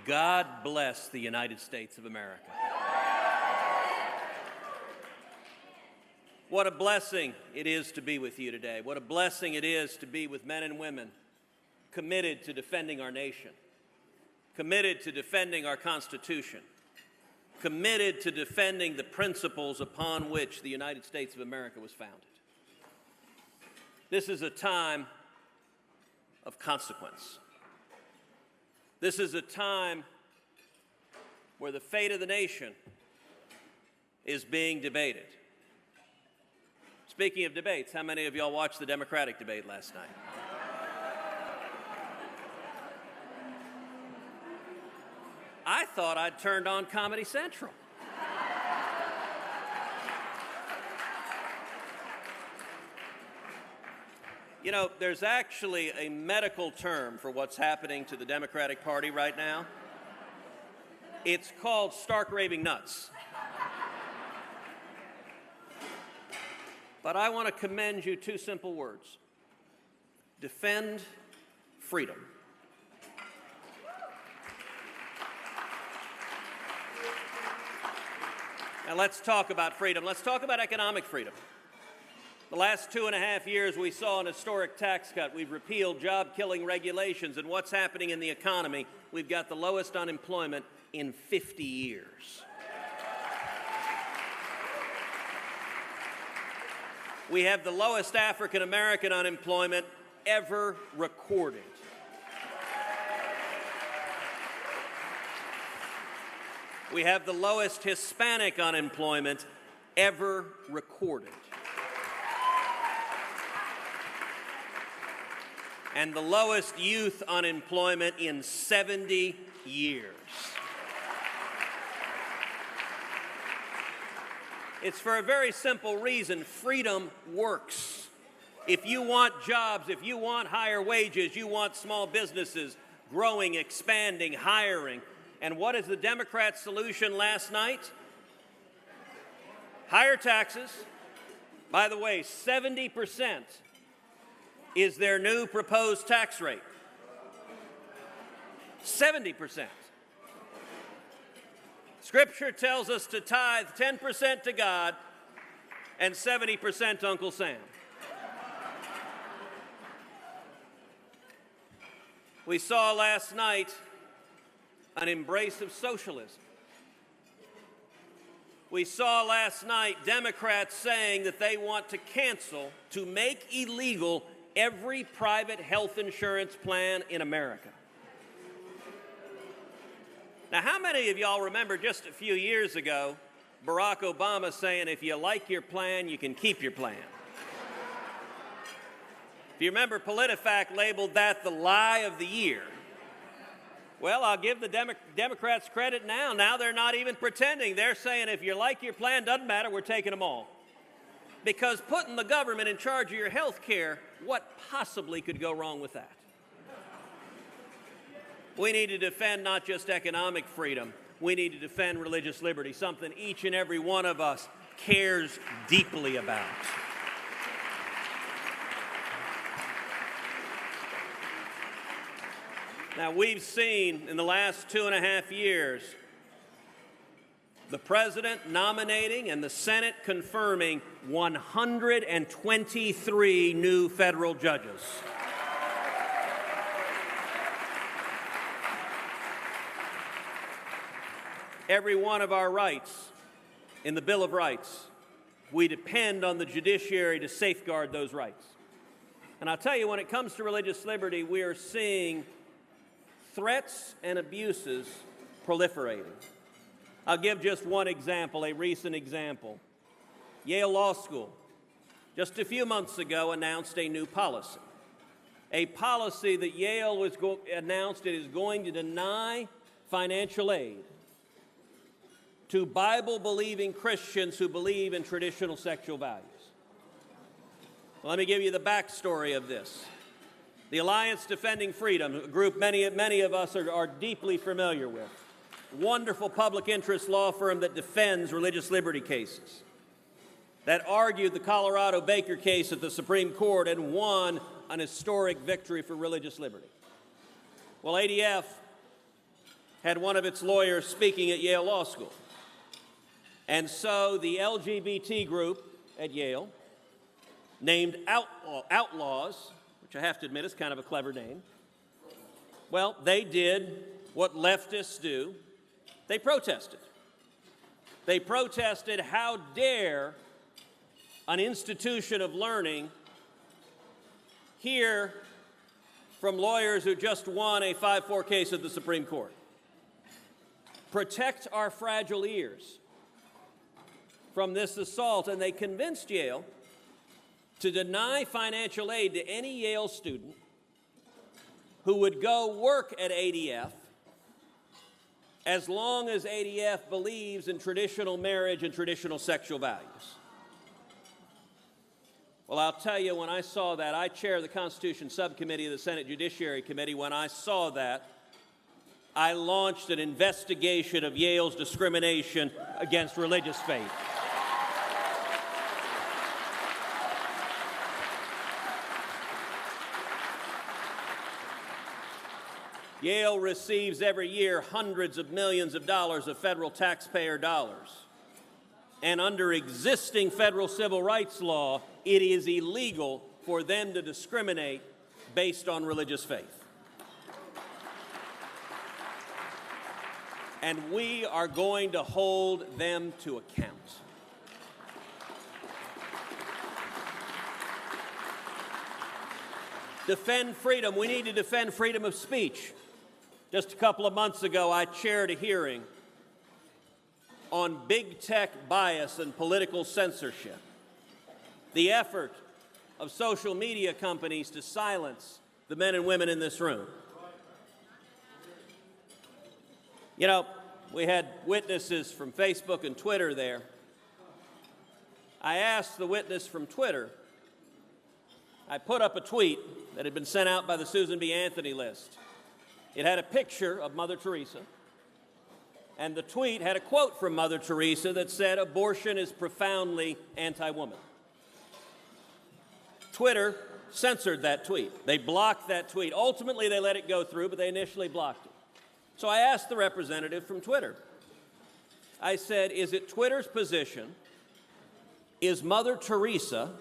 God bless the United States of America. What a blessing it is to be with you today. What a blessing it is to be with men and women committed to defending our nation, committed to defending our Constitution, committed to defending the principles upon which the United States of America was founded. This is a time of consequence. This is a time where the fate of the nation is being debated. Speaking of debates, how many of y'all watched the Democratic debate last night? I thought I'd turned on Comedy Central. You know, there's actually a medical term for what's happening to the Democratic Party right now. It's called stark raving nuts. But I want to commend you two simple words. Defend freedom. Now let's talk about freedom. Let's talk about economic freedom. The last 2.5 years, we saw an historic tax cut. We've repealed job-killing regulations. And what's happening in the economy? We've got the lowest unemployment in 50 years. We have the lowest African-American unemployment ever recorded. We have the lowest Hispanic unemployment ever recorded. And the lowest youth unemployment in 70 years. It's for a very simple reason. Freedom works. If you want jobs, if you want higher wages, you want small businesses growing, expanding, hiring. And what is the Democrats' solution last night? Higher taxes. By the way, 70% is their new proposed tax rate. 70%. Scripture tells us to tithe 10% to God and 70% to Uncle Sam. We saw last night an embrace of socialism. We saw last night Democrats saying that they want to cancel, to make illegal, every private health insurance plan in America. Now, how many of y'all remember just a few years ago, Barack Obama saying, if you like your plan, you can keep your plan? If you remember, PolitiFact labeled that the lie of the year. Well, I'll give the Democrats credit now. Now they're not even pretending. They're saying, if you like your plan, doesn't matter, we're taking them all. Because putting the government in charge of your health care, what possibly could go wrong with that? We need to defend not just economic freedom, we need to defend religious liberty, something each and every one of us cares deeply about. Now, we've seen in the last 2.5 years the President nominating and the Senate confirming 123 new federal judges. Every one of our rights in the Bill of Rights, we depend on the judiciary to safeguard those rights. And I'll tell you, when it comes to religious liberty, we are seeing threats and abuses proliferating. I'll give just one example, a recent example. Yale Law School, just a few months ago, announced a new policy. A policy that Yale announced it is going to deny financial aid to Bible-believing Christians who believe in traditional sexual values. Well, let me give you the backstory of this. The Alliance Defending Freedom, a group many of us are deeply familiar with, wonderful public interest law firm that defends religious liberty cases, that argued the Colorado Baker case at the Supreme Court and won an historic victory for religious liberty. Well, ADF had one of its lawyers speaking at Yale Law School. And so the LGBT group at Yale, named Outlaws, which I have to admit is kind of a clever name, well, they did what leftists do. They protested. They protested, how dare an institution of learning hear from lawyers who just won a 5-4 case at the Supreme Court. Protect our fragile ears from this assault. And they convinced Yale to deny financial aid to any Yale student who would go work at ADF as long as ADF believes in traditional marriage and traditional sexual values. Well, I'll tell you, when I saw that, I chair the Constitution Subcommittee of the Senate Judiciary Committee. When I saw that, I launched an investigation of Yale's discrimination against religious faith. Yale receives every year hundreds of millions of dollars of federal taxpayer dollars. And under existing federal civil rights law, it is illegal for them to discriminate based on religious faith. And we are going to hold them to account. Defend freedom. We need to defend freedom of speech. Just a couple of months ago, I chaired a hearing on big tech bias and political censorship, the effort of social media companies to silence the men and women in this room. You know, we had witnesses from Facebook and Twitter there. I asked the witness from Twitter, I put up a tweet that had been sent out by the Susan B. Anthony list. It had a picture of Mother Teresa, and the tweet had a quote from Mother Teresa that said, "Abortion is profoundly anti-woman." Twitter censored that tweet. They blocked that tweet. Ultimately, they let it go through, but they initially blocked it. So I asked the representative from Twitter. I said, is it Twitter's position, is Mother Teresa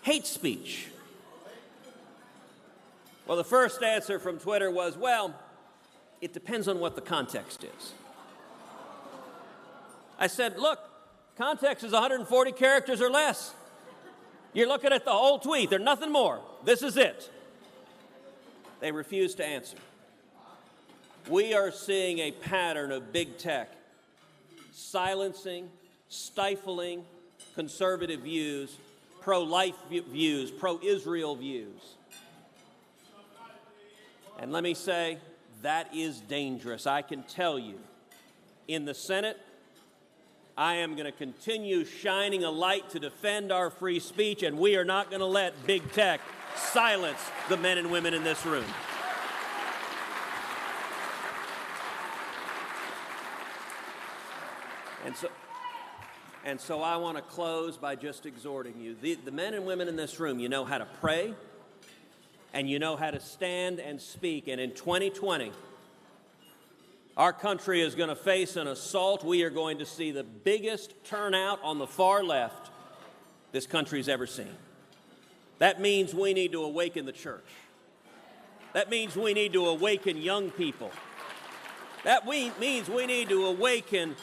hate speech? Well, the first answer from Twitter was, well, it depends on what the context is. I said, look, context is 140 characters or less. You're looking at the whole tweet. There's nothing more. This is it. They refused to answer. We are seeing a pattern of big tech silencing, stifling conservative views, pro-life views, pro-Israel views. And let me say, that is dangerous. I can tell you, in the Senate, I am going to continue shining a light to defend our free speech, and we are not going to let big tech silence the men and women in this room. And so I want to close by just exhorting you. The men and women in this room, you know how to pray, and you know how to stand and speak. And in 2020, our country is going to face an assault. We are going to see the biggest turnout on the far left this country's ever seen. That means we need to awaken the church. That means we need to awaken young people. That means we need to awaken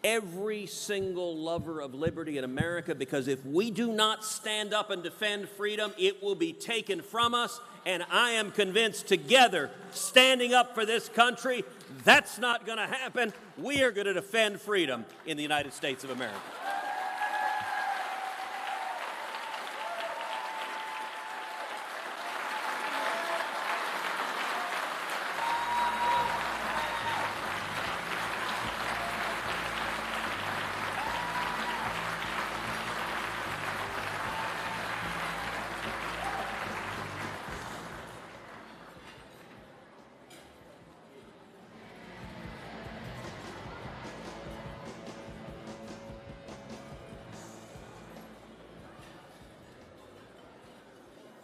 every single lover of liberty in America, because if we do not stand up and defend freedom, it will be taken from us. And I am convinced together, standing up for this country, that's not going to happen. We are going to defend freedom in the United States of America.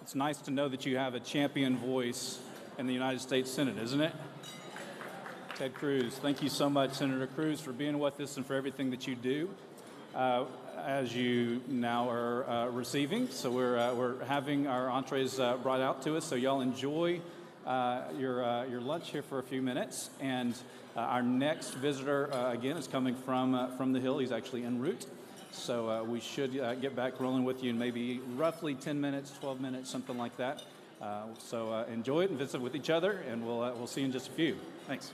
It's nice to know that you have a champion voice in the United States Senate, isn't it? Ted Cruz. Thank you so much, Senator Cruz, for being with us and for everything that you do. As you now are receiving, so we're having our entrees brought out to us, so y'all enjoy your lunch here for a few minutes. And our next visitor, again, is coming from the Hill. He's actually en route. So we should get back rolling with you in maybe roughly 10 minutes, 12 minutes, something like that. So enjoy it and visit with each other, and we'll see you in just a few. Thanks.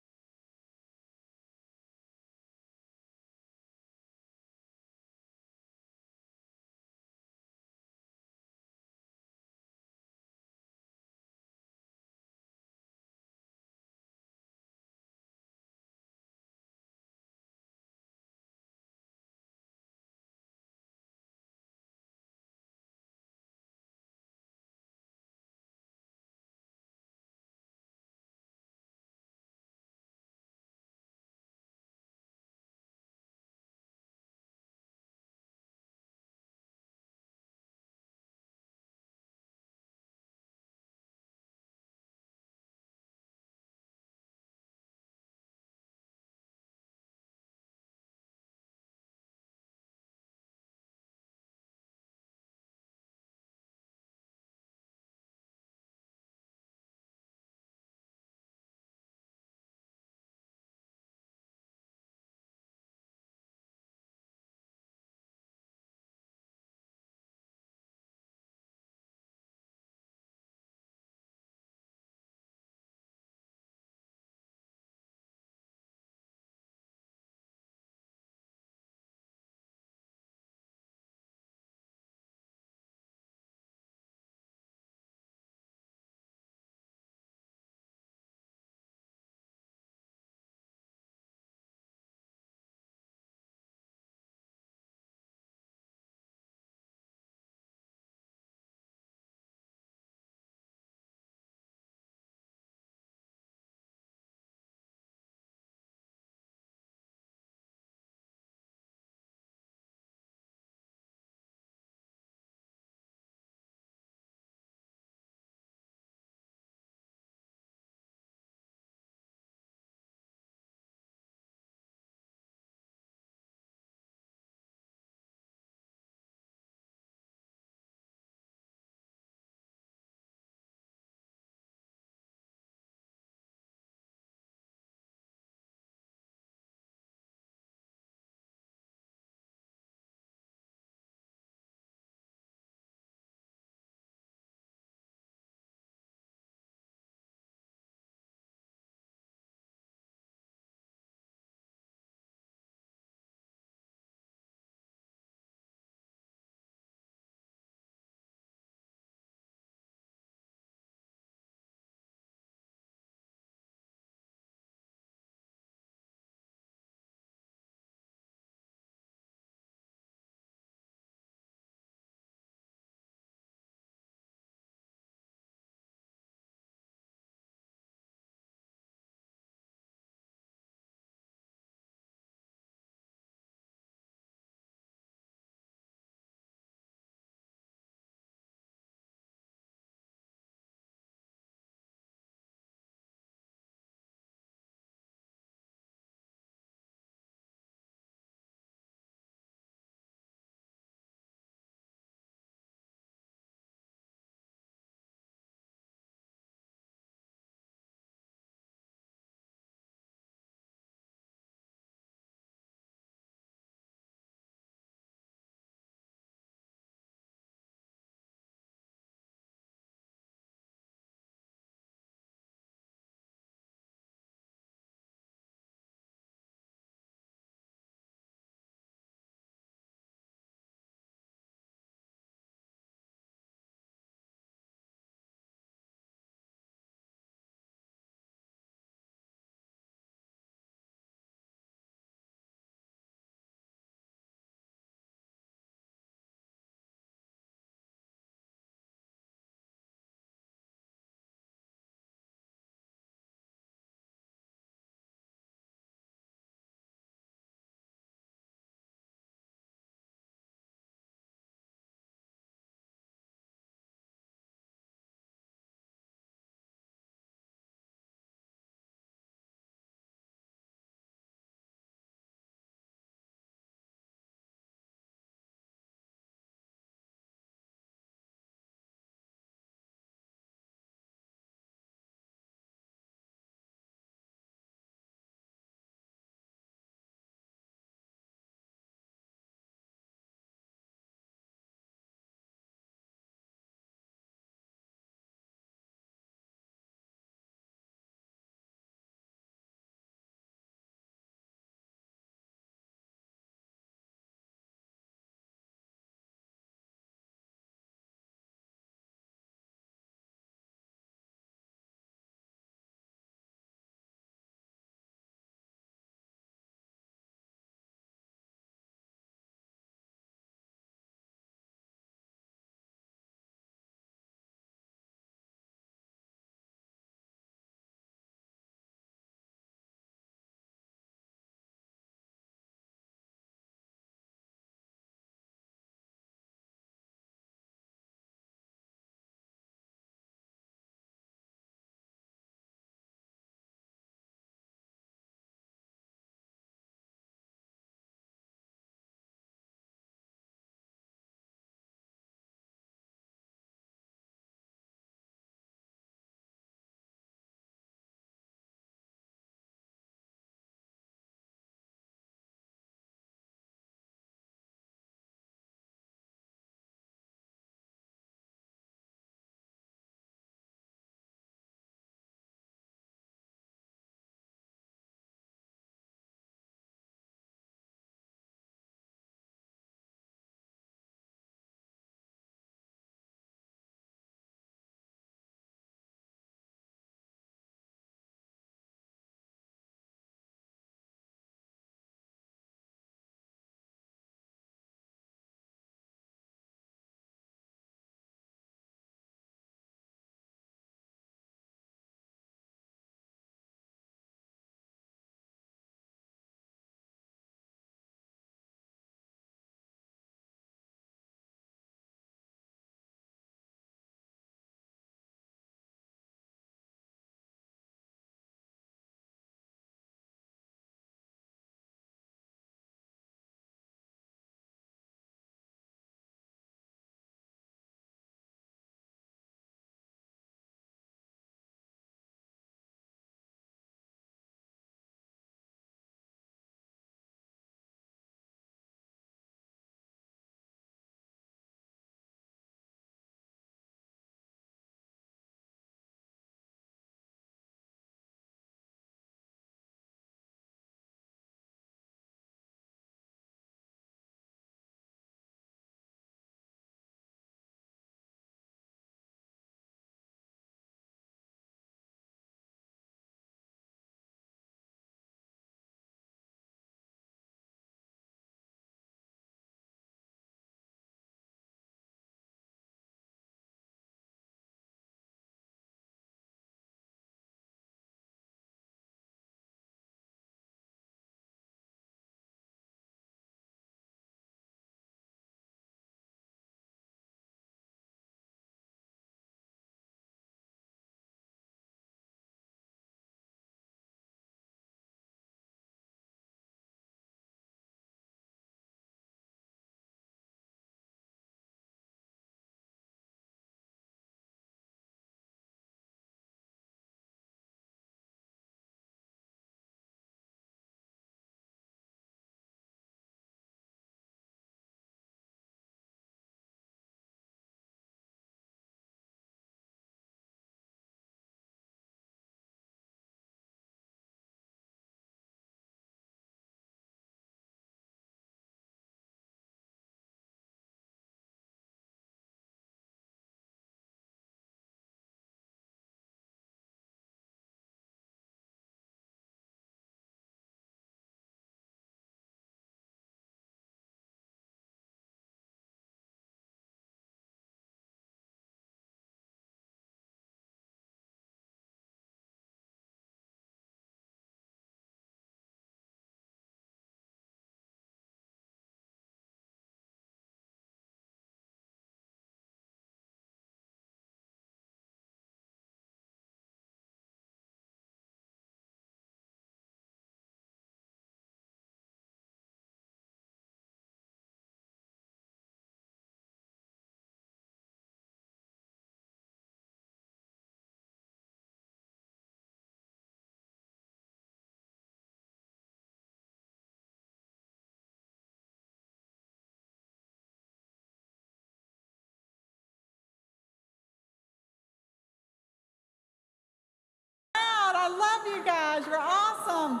love you guys. You're awesome.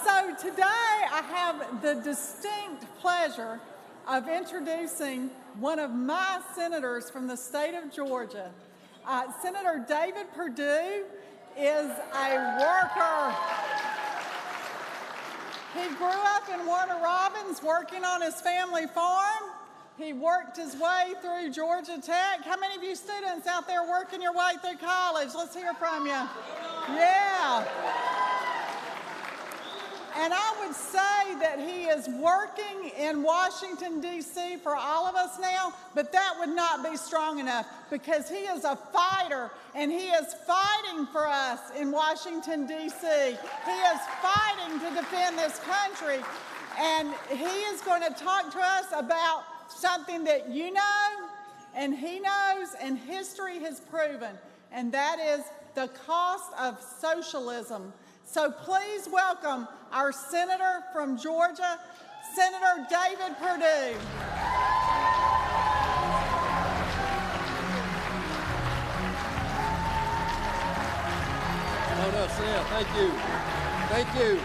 So today I have the distinct pleasure of introducing one of my senators from the state of Georgia. Senator David Perdue is a worker. He grew up in Warner Robins working on his family farm. He worked his way through Georgia Tech. How many of you students out there working your way through college? Let's hear from you. Yeah. And I would say that he is working in Washington, D.C. for all of us now, but that would not be strong enough because he is a fighter and he is fighting for us in Washington, D.C. He is fighting to defend this country, and he is going to talk to us about something that you know and he knows and history has proven, and that is the cost of socialism. So please welcome our senator from Georgia, Senator David Perdue. No, Sam, thank you. Thank you.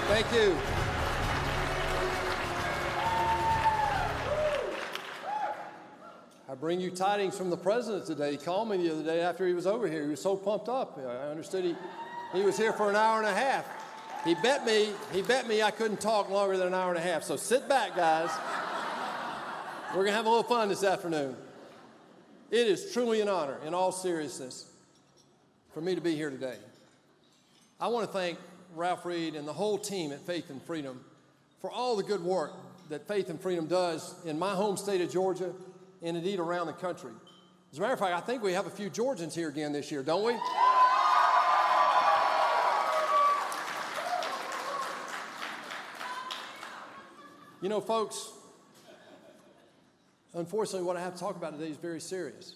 Thank you. I bring you tidings from the president today. He called me the other day after he was over here. He was so pumped up. I understood he was here for an hour and a half. He bet me I couldn't talk longer than an hour and a half. So sit back, guys. We're going to have a little fun this afternoon. It is truly an honor, in all seriousness, for me to be here today. I want to thank Ralph Reed and the whole team at Faith and Freedom for all the good work that Faith and Freedom does in my home state of Georgia and indeed around the country. As a matter of fact, I think we have a few Georgians here again this year, don't we? You know, folks, unfortunately, what I have to talk about today is very serious.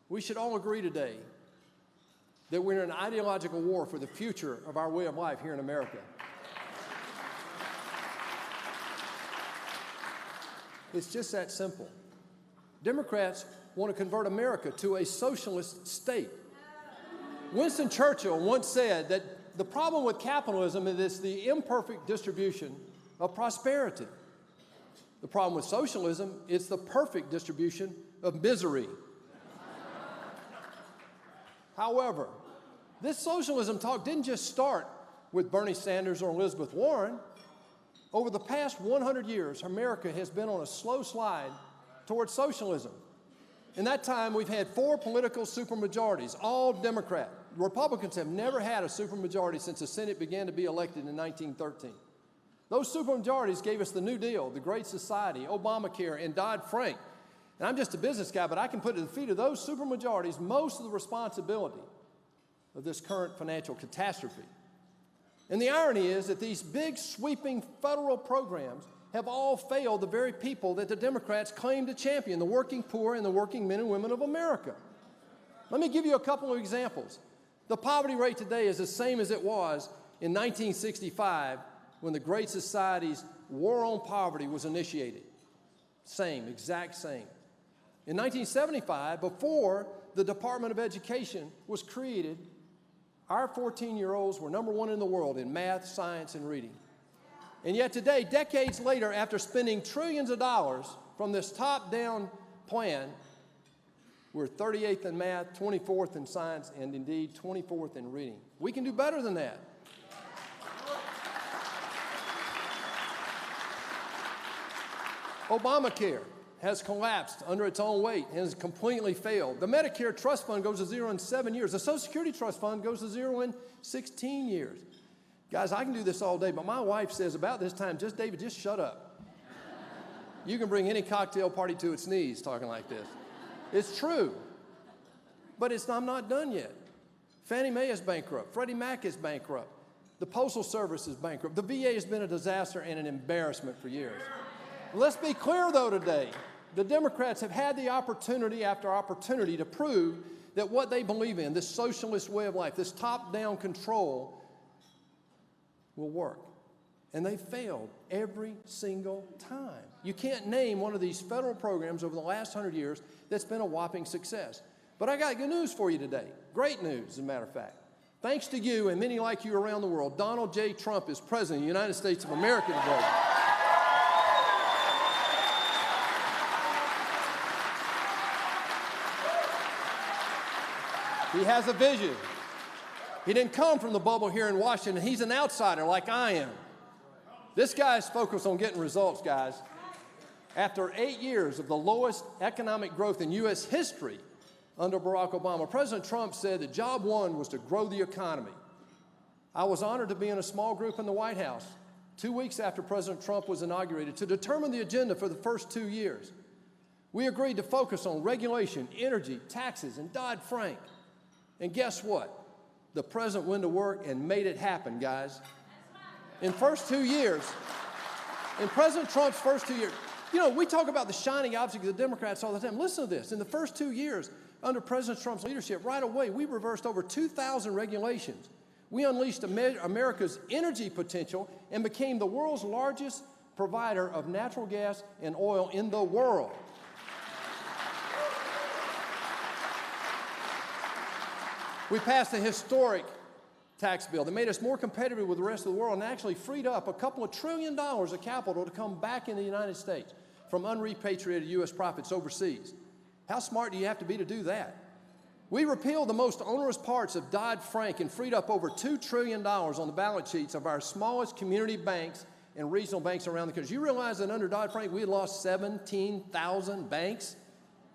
We should all agree today that we're in an ideological war for the future of our way of life here in America. It's just that simple. Democrats want to convert America to a socialist state. Winston Churchill once said that the problem with capitalism is the imperfect distribution of prosperity. The problem with socialism, it's the perfect distribution of misery. However, this socialism talk didn't just start with Bernie Sanders or Elizabeth Warren. Over the past 100 years, America has been on a slow slide towards socialism. In that time, we've had 4 political supermajorities, all Democrat. Republicans have never had a supermajority since the Senate began to be elected in 1913. Those supermajorities gave us the New Deal, the Great Society, Obamacare, and Dodd-Frank. And I'm just a business guy, but I can put at the feet of those supermajorities most of the responsibility of this current financial catastrophe. And the irony is that these big, sweeping federal programs have all failed the very people that the Democrats claim to champion, the working poor and the working men and women of America. Let me give you a couple of examples. The poverty rate today is the same as it was in 1965 when the Great Society's War on Poverty was initiated. Same, exact same. In 1975, before the Department of Education was created, our 14-year-olds were #1 in the world in math, science, and reading. And yet today, decades later, after spending trillions of dollars from this top-down plan, we're 38th in math, 24th in science, and indeed 24th in reading. We can do better than that. Obamacare has collapsed under its own weight and has completely failed. The Medicare Trust Fund goes to zero in 7 years. The Social Security Trust Fund goes to zero in 16 years. Guys, I can do this all day, but my wife says about this time, David, just shut up. You can bring any cocktail party to its knees talking like this. It's true, but I'm not done yet. Fannie Mae is bankrupt. Freddie Mac is bankrupt. The Postal Service is bankrupt. The VA has been a disaster and an embarrassment for years. Let's be clear, though, today. The Democrats have had the opportunity after opportunity to prove that what they believe in, this socialist way of life, this top-down control, will work. And they failed every single time. You can't name one of these federal programs over the last 100 years that's been a whopping success. But I got good news for you today. Great news, as a matter of fact. Thanks to you and many like you around the world, Donald J. Trump is President of the United States of America today. He has a vision. He didn't come from the bubble here in Washington. He's an outsider like I am. This guy's focused on getting results, guys. After 8 years of the lowest economic growth in U.S. history under Barack Obama, President Trump said that job one was to grow the economy. I was honored to be in a small group in the White House 2 weeks after President Trump was inaugurated to determine the agenda for the first 2 years. We agreed to focus on regulation, energy, taxes, and Dodd-Frank. And guess what? The president went to work and made it happen, guys. In first 2 years, in President Trump's first 2 years, you know, we talk about the shining object of the Democrats all the time. Listen to this. In the first 2 years, under President Trump's leadership, right away, we reversed over 2,000 regulations. We unleashed America's energy potential and became the world's largest provider of natural gas and oil in the world. We passed a historic tax bill that made us more competitive with the rest of the world and actually freed up a couple of $1 trillion of capital to come back in the United States from unrepatriated U.S. profits overseas. How smart do you have to be to do that? We repealed the most onerous parts of Dodd-Frank and freed up over $2 trillion on the balance sheets of our smallest community banks and regional banks around the country. You realize that under Dodd-Frank, we had lost 17,000 banks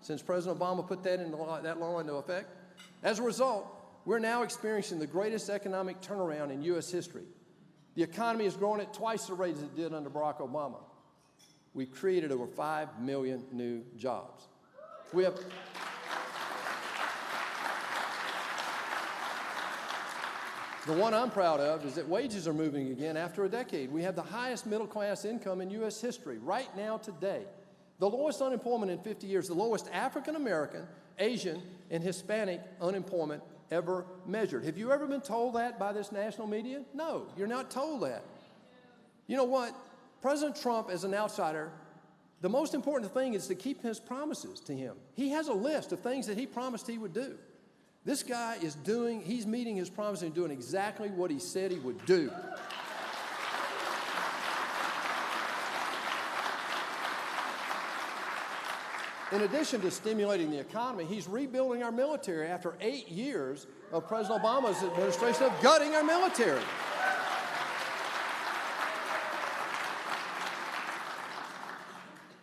since President Obama put that law into effect? As a result, we're now experiencing the greatest economic turnaround in U.S. history. The economy is growing at twice the rate as it did under Barack Obama. We've created over 5 million new jobs. We have... The one I'm proud of is that wages are moving again after a decade. We have the highest middle-class income in U.S. history right now today. The lowest unemployment in 50 years, the lowest African-American, Asian, and Hispanic unemployment ever measured. Have you ever been told that by this national media? No, you're not told that. You know what? President Trump, as an outsider, the most important thing is to keep his promises to him. He has a list of things that he promised he would do. This guy is he's meeting his promise and doing exactly what he said he would do. In addition to stimulating the economy, he's rebuilding our military after 8 years of President Obama's administration of gutting our military.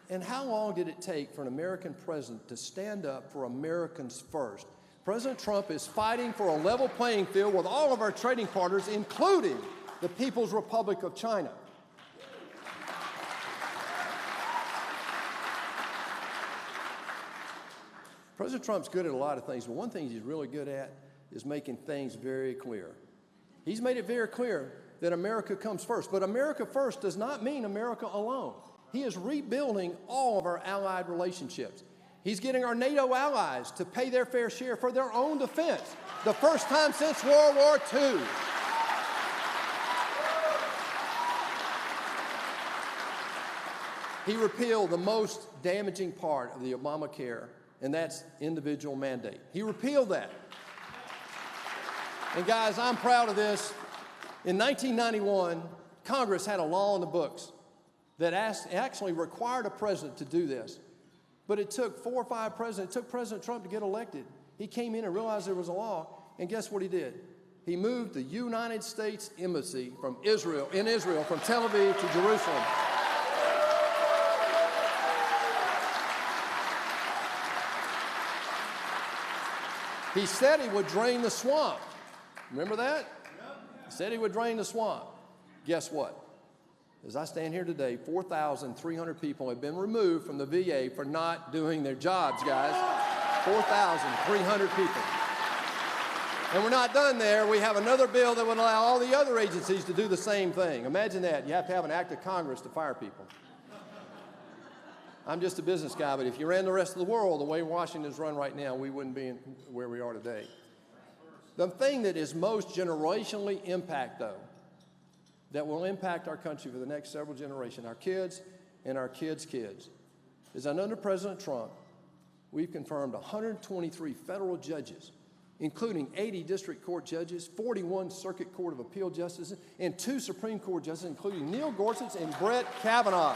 And how long did it take for an American president to stand up for Americans first? President Trump is fighting for a level playing field with all of our trading partners, including the People's Republic of China. President Trump's good at a lot of things, but one thing he's really good at is making things very clear. He's made it very clear that America comes first, but America first does not mean America alone. He is rebuilding all of our allied relationships. He's getting our NATO allies to pay their fair share for their own defense, the first time since World War II. He repealed the most damaging part of the Obamacare, and that's individual mandate. He repealed that. And guys, I'm proud of this. In 1991, Congress had a law in the books that actually required a president to do this. But it took 4 or 5 presidents. It took President Trump to get elected. He came in and realized there was a law, and guess what he did? He moved the United States Embassy from Israel, from Tel Aviv to Jerusalem. He said he would drain the swamp. Remember that? He said he would drain the swamp. Guess what? As I stand here today, 4,300 people have been removed from the VA for not doing their jobs, guys. 4,300 people. And we're not done there. We have another bill that would allow all the other agencies to do the same thing. Imagine that. You have to have an act of Congress to fire people. I'm just a business guy, but if you ran the rest of the world the way Washington's run right now, we wouldn't be where we are today. The thing that is most generationally impact, though, that will impact our country for the next several generations, our kids and our kids' kids, is that under President Trump, we've confirmed 123 federal judges including 80 district court judges, 41 circuit court of appeal justices, and 2 Supreme Court justices, including Neil Gorsuch and Brett Kavanaugh.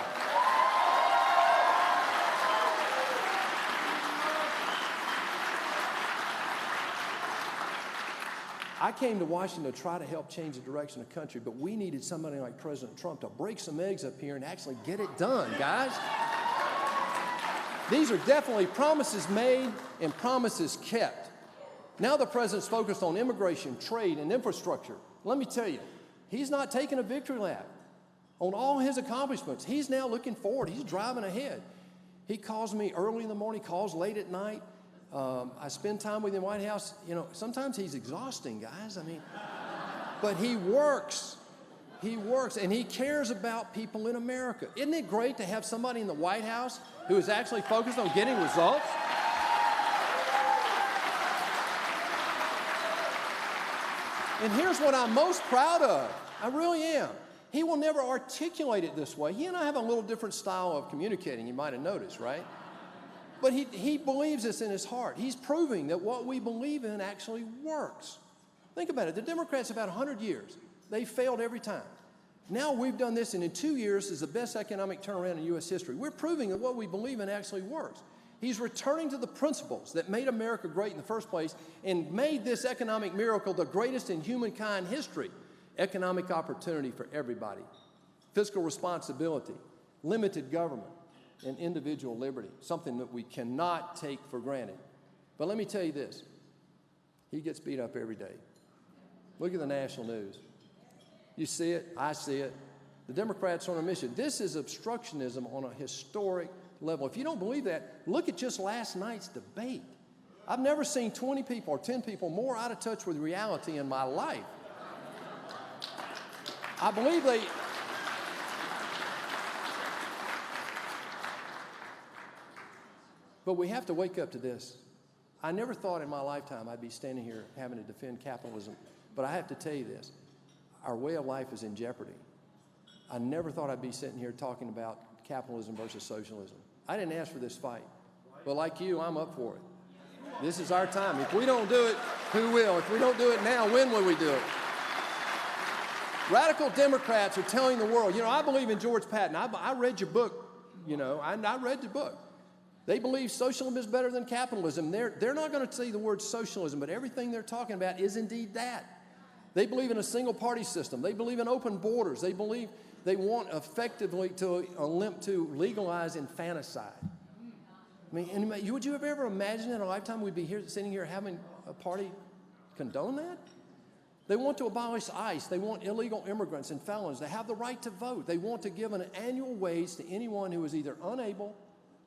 I came to Washington to try to help change the direction of the country, but we needed somebody like President Trump to break some eggs up here and actually get it done, guys. These are definitely promises made and promises kept. Now the president's focused on immigration, trade, and infrastructure. Let me tell you, he's not taking a victory lap on all his accomplishments. He's now looking forward. He's driving ahead. He calls me early in the morning, calls late at night. I spend time with him in the White House. You know, sometimes he's exhausting, guys. I mean, but he works. He works, and he cares about people in America. Isn't it great to have somebody in the White House who is actually focused on getting results? And here's what I'm most proud of. I really am. He will never articulate it this way. He and I have a little different style of communicating, you might have noticed, right? But he believes this in his heart. He's proving that what we believe in actually works. Think about it. The Democrats have had 100 years. They failed every time. Now we've done this, and in 2 years is the best economic turnaround in U.S. history. We're proving that what we believe in actually works. He's returning to the principles that made America great in the first place and made this economic miracle the greatest in humankind history. Economic opportunity for everybody, fiscal responsibility, limited government, and individual liberty, something that we cannot take for granted. But let me tell you this, he gets beat up every day. Look at the national news. You see it, I see it. The Democrats are on a mission. This is obstructionism on a historic level. If you don't believe that, look at just last night's debate. I've never seen 20 people or 10 people more out of touch with reality in my life. I believe they... But we have to wake up to this. I never thought in my lifetime I'd be standing here having to defend capitalism, but I have to tell you this. Our way of life is in jeopardy. I never thought I'd be sitting here talking about capitalism versus socialism. I didn't ask for this fight, but like you, I'm up for it. This is our time. If we don't do it, who will? If we don't do it now, when will we do it? Radical Democrats are telling the world, you know, I believe in George Patton. I read your book, you know, I read your book. They believe socialism is better than capitalism. They're not going to say the word socialism, but everything they're talking about is indeed that. They believe in a single-party system. They believe in open borders. They believe they want effectively to legalize infanticide. I mean, would you have ever imagined in a lifetime we'd be here, sitting here having a party condone that? They want to abolish ICE. They want illegal immigrants and felons to have the right to vote. They want to give an annual wage to anyone who is either unable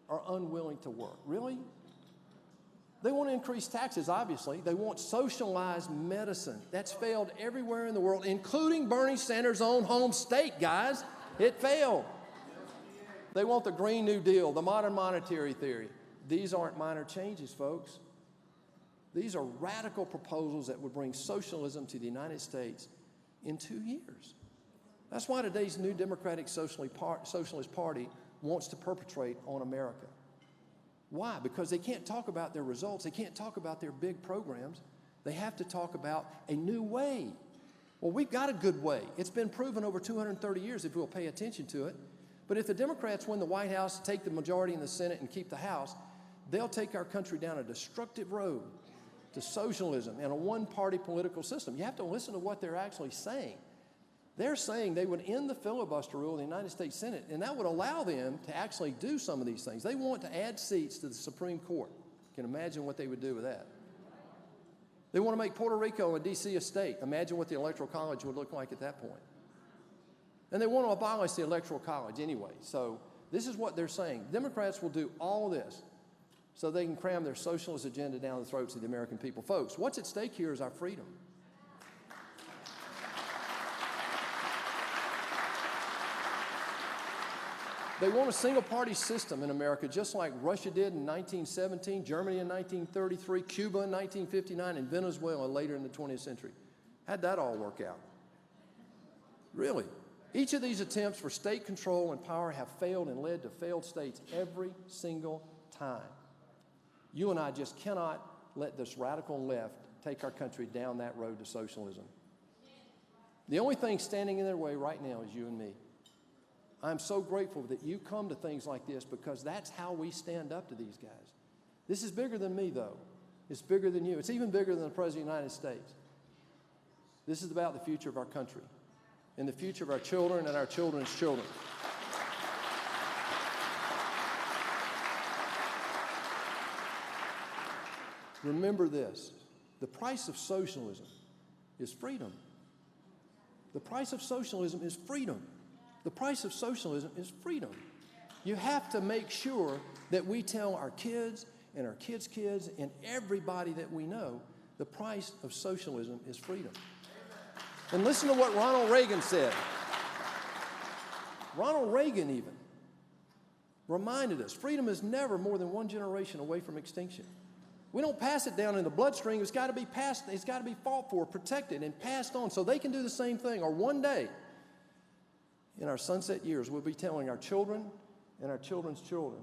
or unwilling to work. Really? They want to increase taxes, obviously. They want socialized medicine. That's failed everywhere in the world, including Bernie Sanders' own home state, guys. It failed. They want the Green New Deal, the modern monetary theory. These aren't minor changes, folks. These are radical proposals that would bring socialism to the United States in 2 years. That's why today's new Democratic Socialist Party wants to perpetrate on America. Why? Because they can't talk about their results. They can't talk about their big programs. They have to talk about a new way. Well, we've got a good way. It's been proven over 230 years if we'll pay attention to it. But if the Democrats win the White House, take the majority in the Senate, and keep the House, they'll take our country down a destructive road to socialism and a one-party political system. You have to listen to what they're actually saying. They're saying they would end the filibuster rule in the United States Senate, and that would allow them to actually do some of these things. They want to add seats to the Supreme Court. You can imagine what they would do with that. They want to make Puerto Rico and D.C. a state. Imagine what the Electoral College would look like at that point. And they want to abolish the Electoral College anyway. So this is what they're saying. Democrats will do all this so they can cram their socialist agenda down the throats of the American people. Folks, what's at stake here is our freedom. They want a single-party system in America, just like Russia did in 1917, Germany in 1933, Cuba in 1959, and Venezuela later in the 20th century. How'd that all work out? Really? Each of these attempts for state control and power have failed and led to failed states every single time. You and I just cannot let this radical left take our country down that road to socialism. The only thing standing in their way right now is you and me. I'm so grateful that you come to things like this because that's how we stand up to these guys. This is bigger than me, though. It's bigger than you. It's even bigger than the President of the United States. This is about the future of our country and the future of our children and our children's children. Remember this, the price of socialism is freedom. The price of socialism is freedom. The price of socialism is freedom. You have to make sure that we tell our kids and our kids' kids and everybody that we know the price of socialism is freedom. And listen to what Ronald Reagan said. Ronald Reagan even reminded us, freedom is never more than one generation away from extinction. We don't pass it down in the bloodstream. It's got to be passed, it's got to be fought for, protected, and passed on so they can do the same thing. Or one day, in our sunset years, we'll be telling our children and our children's children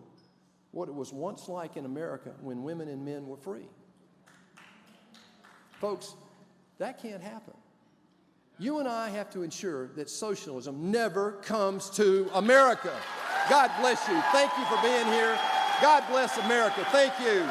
what it was once like in America when women and men were free. Folks, that can't happen. You and I have to ensure that socialism never comes to America. God bless you. Thank you for being here. God bless America. Thank you.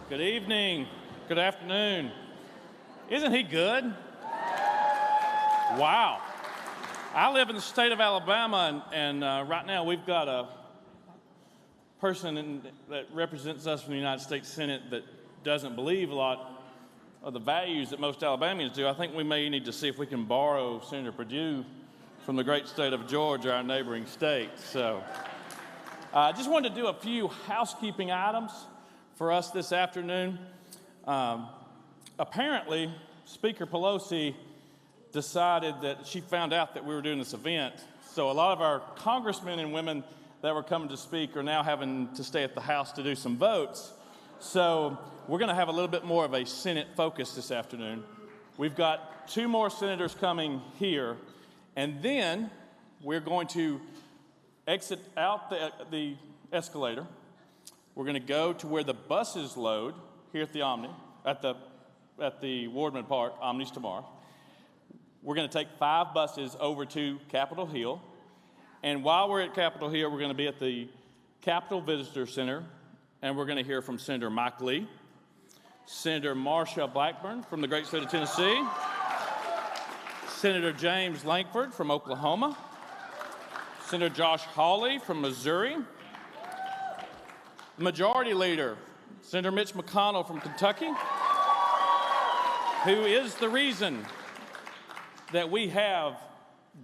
Good evening. Good afternoon. Isn't he good? Wow. I live in the state of Alabama, and right now we've got a person that represents us from the United States Senate that doesn't believe a lot of the values that most Alabamians do. I think we may need to see if we can borrow Senator Perdue from the great state of Georgia, our neighboring state. So I just wanted to do a few housekeeping items for us this afternoon. Apparently, Speaker Pelosi decided that she found out that we were doing this event, so a lot of our congressmen and women that were coming to speak are now having to stay at the House to do some votes. So we're going to have a little bit more of a Senate focus this afternoon. We've got 2 more senators coming here, and then we're going to exit out the escalator. We're going to go to where the buses load here at the Omni, at the Wardman Park, Omni's tomorrow. We're going to take 5 buses over to Capitol Hill. And while we're at Capitol Hill, we're going to be at the Capitol Visitor Center, and we're going to hear from Senator Mike Lee, Senator Marsha Blackburn from the great state of Tennessee, Senator James Lankford from Oklahoma, Senator Josh Hawley from Missouri, Majority Leader, Senator Mitch McConnell from Kentucky, who is the reason that we have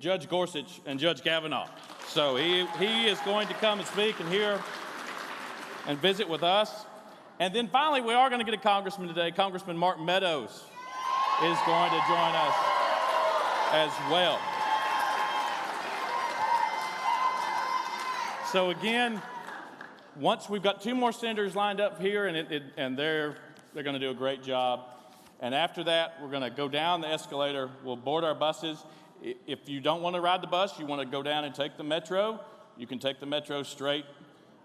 Judge Gorsuch and Judge Kavanaugh. So he is going to come and speak and hear and visit with us. And then finally, we are going to get a congressman today. Congressman Mark Meadows is going to join us as well. So again, once we've got 2 more senators lined up here, and they're going to do a great job. And after that, we're going to go down the escalator. We'll board our buses. If you don't want to ride the bus, you want to go down and take the metro, you can take the metro straight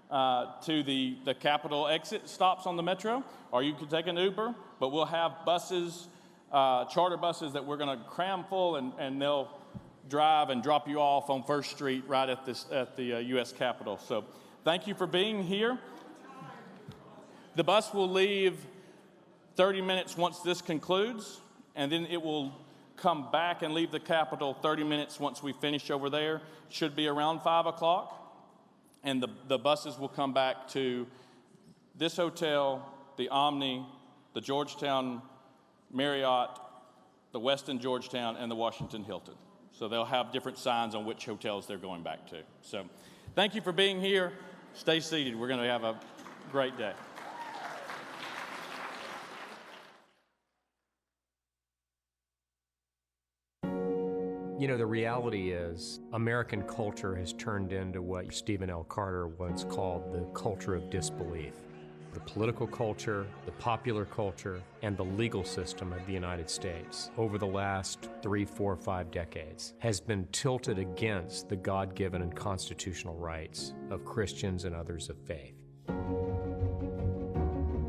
to the Capitol exit stops on the metro, or you can take an Uber. But we'll have buses, charter buses that we're going to cram full, and they'll drive and drop you off on First Street right at the U.S. Capitol. So thank you for being here. The bus will leave 30 minutes once this concludes, and then it will come back and leave the Capitol 30 minutes once we finish over there. Should be around 5 o'clock. And the buses will come back to this hotel, the Omni, the Georgetown Marriott, the Westin Georgetown, and the Washington Hilton. So they'll have different signs on which hotels they're going back to. So thank you for being here. Stay seated. We're going to have a great day. You know, the reality is American culture has turned into what Stephen L. Carter once called the culture of disbelief. The political culture, the popular culture, and the legal system of the United States over the last 3, 4, 5 decades has been tilted against the God-given and constitutional rights of Christians and others of faith.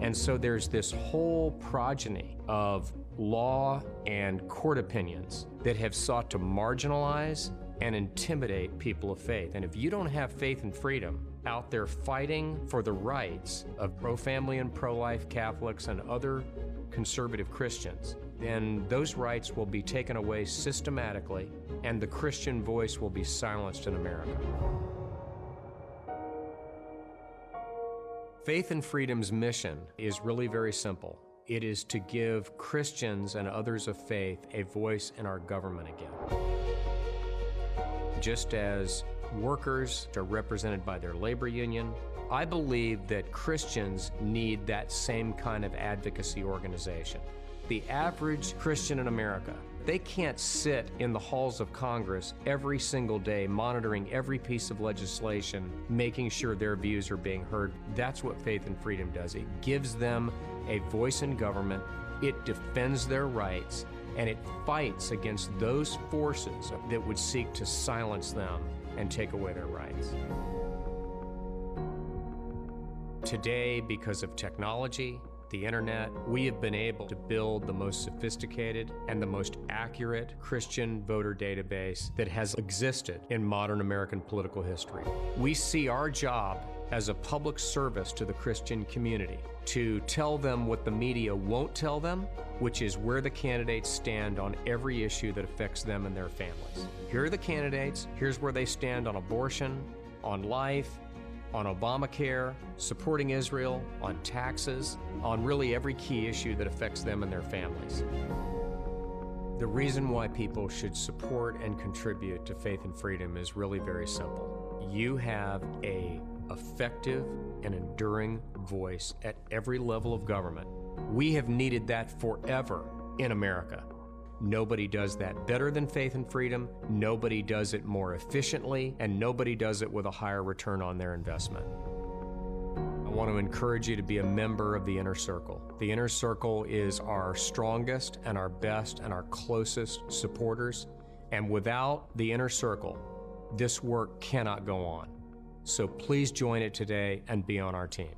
And so there's this whole progeny of law and court opinions that have sought to marginalize and intimidate people of faith. And if you don't have faith and freedom out there fighting for the rights of pro-family and pro-life Catholics and other conservative Christians, then those rights will be taken away systematically, and the Christian voice will be silenced in America. Faith and Freedom's mission is really very simple. It is to give Christians and others of faith a voice in our government again. Just as workers are represented by their labor union, I believe that Christians need that same kind of advocacy organization. The average Christian in America, they can't sit in the halls of Congress every single day monitoring every piece of legislation, making sure their views are being heard. That's what Faith and Freedom does. It gives them a voice in government, it defends their rights, and it fights against those forces that would seek to silence them and take away their rights. Today, because of technology, the internet, we have been able to build the most sophisticated and the most accurate Christian voter database that has existed in modern American political history. We see our job as a public service to the Christian community to tell them what the media won't tell them, which is where the candidates stand on every issue that affects them and their families. Here are the candidates, here's where they stand on abortion, on life, on Obamacare, supporting Israel, on taxes, on really every key issue that affects them and their families. The reason why people should support and contribute to Faith and Freedom is really very simple. You have an effective and enduring voice at every level of government. We have needed that forever in America. Nobody does that better than Faith and Freedom, nobody does it more efficiently, and nobody does it with a higher return on their investment. I want to encourage you to be a member of the Inner Circle. The Inner Circle is our strongest and our best and our closest supporters, and without the Inner Circle, this work cannot go on. So please join it today and be on our team.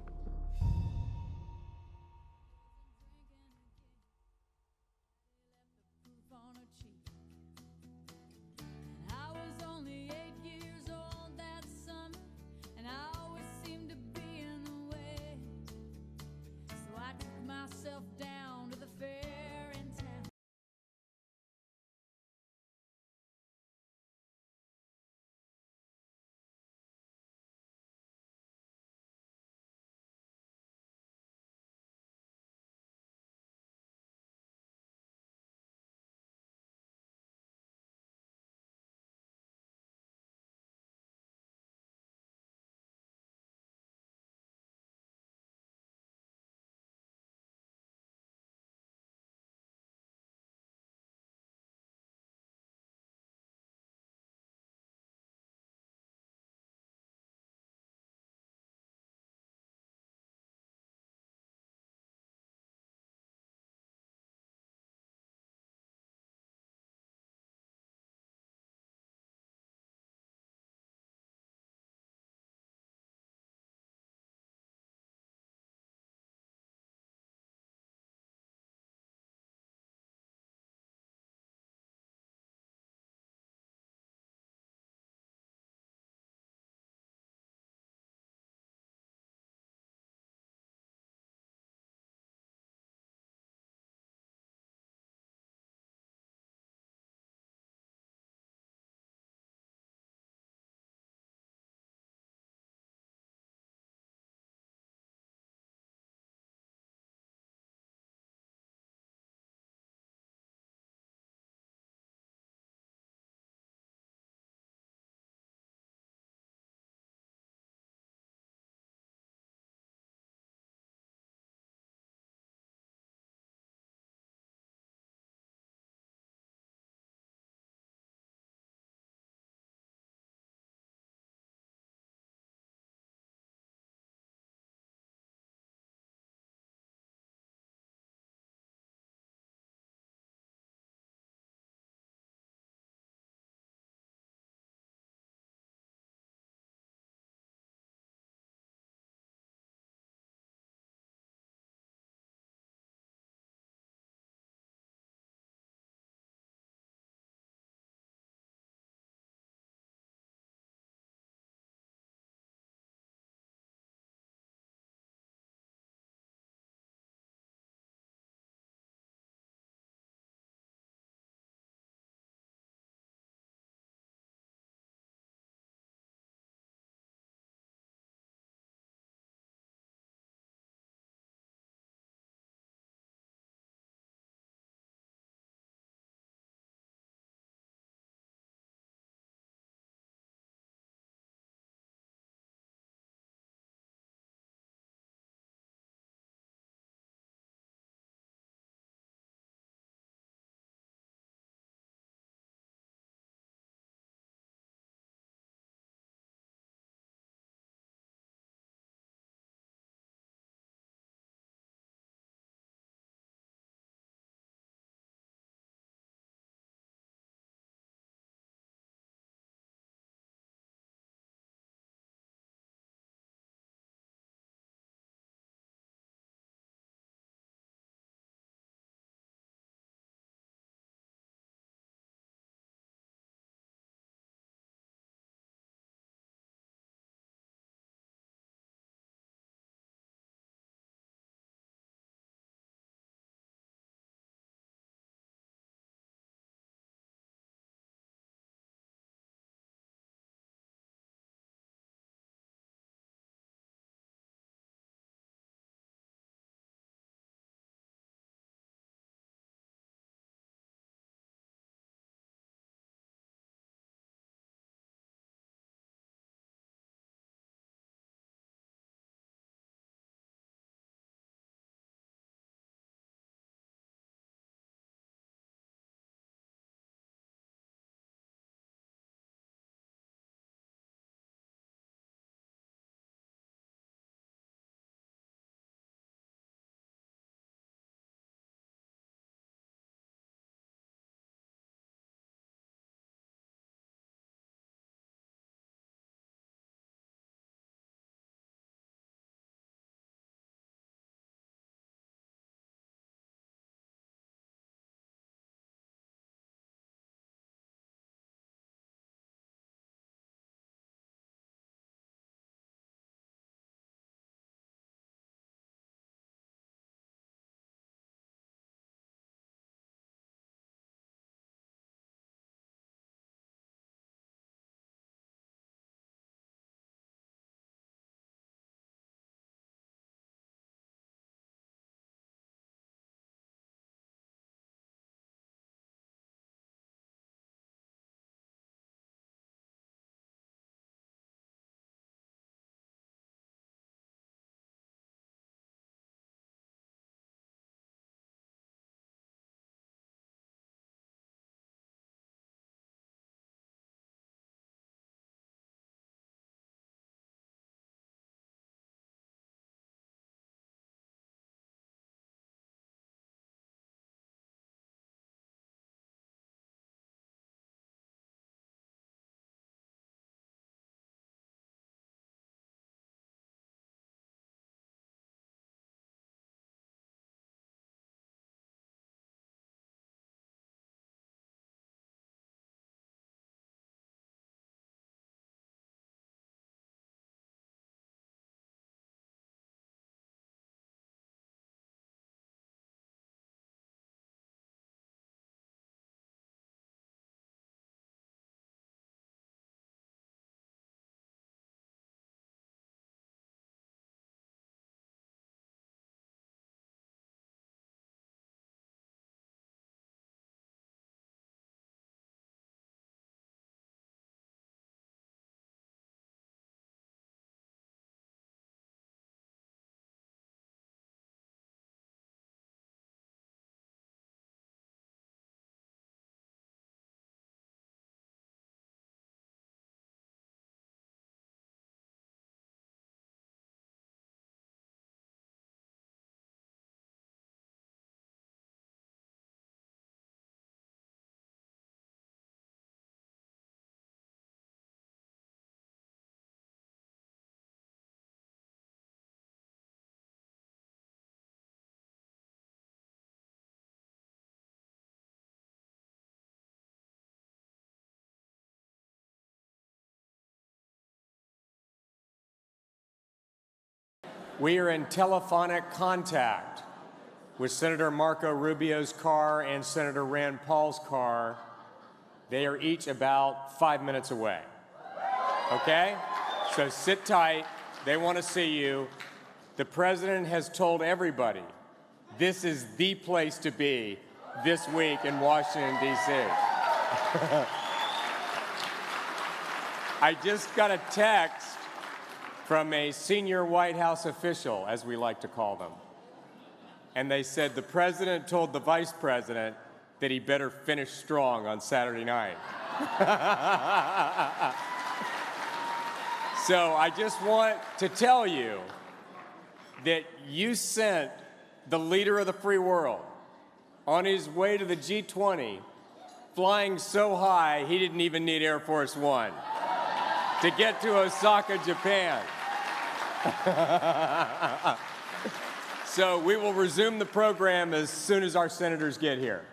We are in telephonic contact with Senator Marco Rubio's car and Senator Rand Paul's car. They are each about 5 minutes away. Okay? So sit tight. They want to see you. The president has told everybody this is the place to be this week in Washington, D.C. I just got a text from a senior White House official, as we like to call them. And they said the president told the vice president that he better finish strong on Saturday night. So I just want to tell you that you sent the leader of the free world on his way to the G20 flying so high he didn't even need Air Force One to get to Osaka, Japan. So we will resume the program as soon as our senators get here.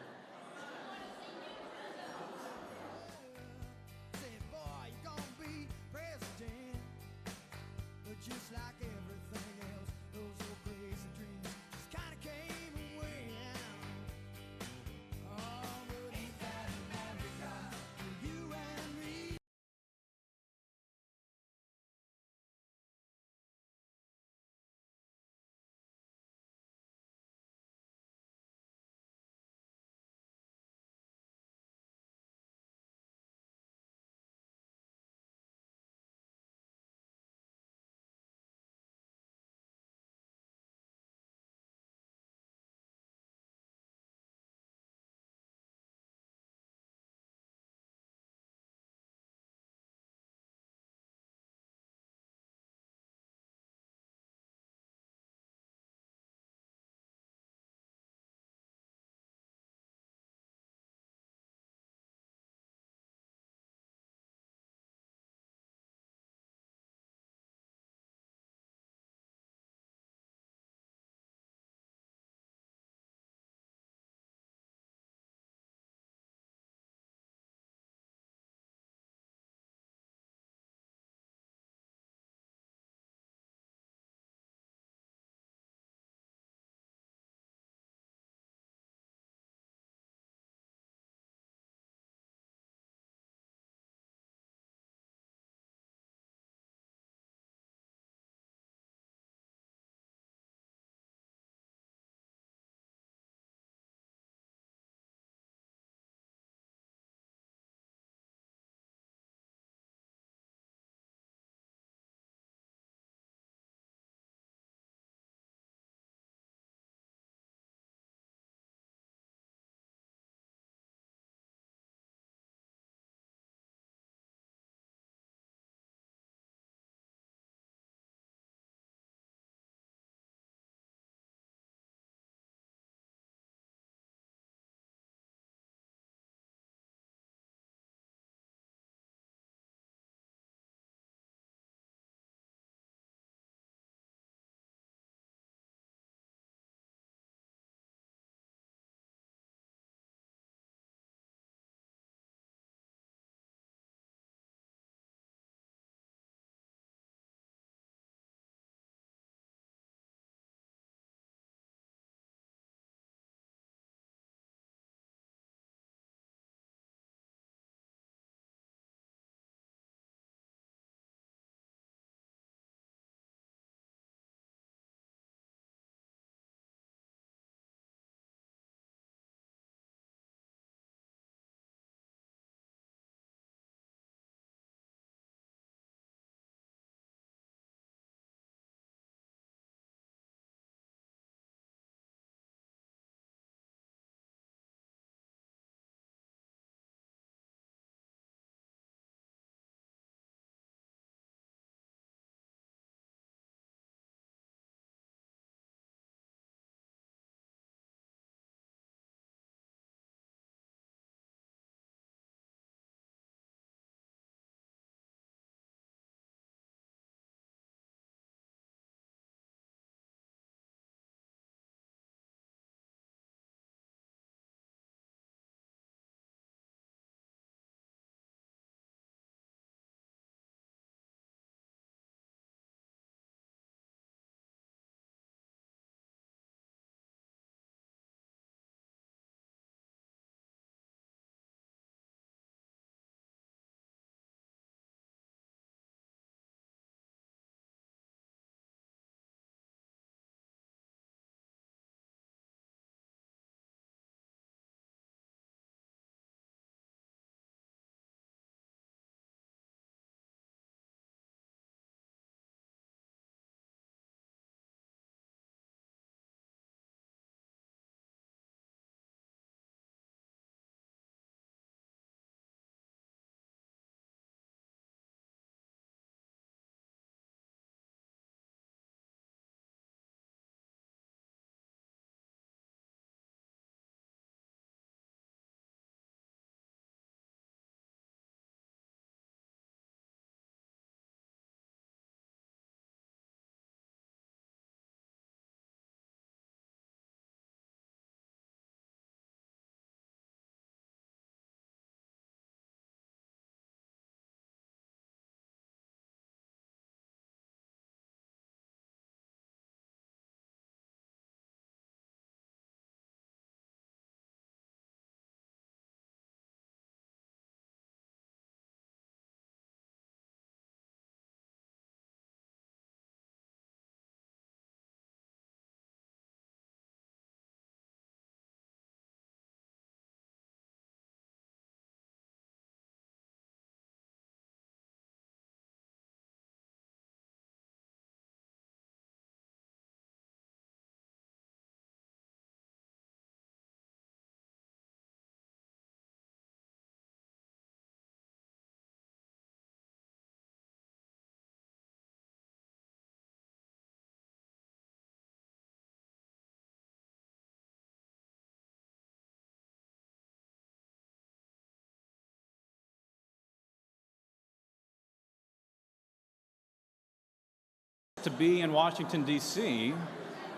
to be in Washington, D.C.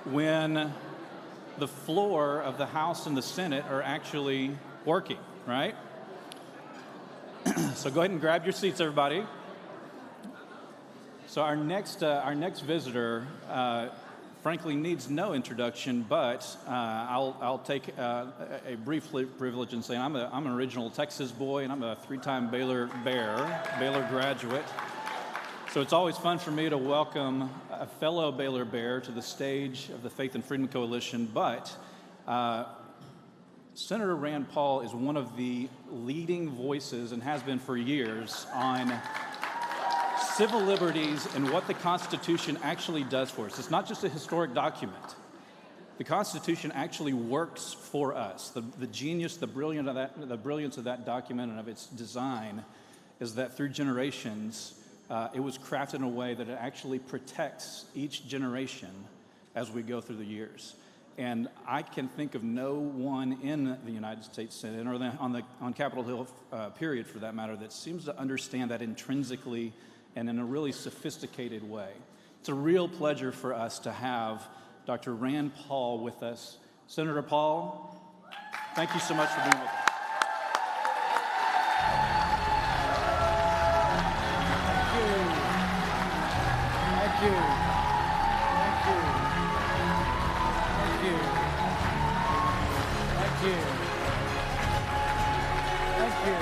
when the floor of the House and the Senate are actually working, right? So go ahead and grab your seats, everybody. So our next visitor, frankly, needs no introduction, but I'll take a brief privilege in saying I'm an original Texas boy, and I'm a three-time Baylor graduate. So it's always fun for me to welcome a fellow Baylor Bear to the stage of the Faith and Freedom Coalition, but Senator Rand Paul is one of the leading voices, and has been for years, on civil liberties and what the Constitution actually does for us. It's not just a historic document. The Constitution actually works for us. The genius, the brilliance of that document and of its design is that through generations, it was crafted in a way that it actually protects each generation as we go through the years. And I can think of no one in the United States Senate, or on Capitol Hill, period, for that matter, that seems to understand that intrinsically and in a really sophisticated way. It's a real pleasure for us to have Dr. Rand Paul with us. Senator Paul, thank you so much for being with us. Thank you. Thank you. Thank you. Thank you. Thank you.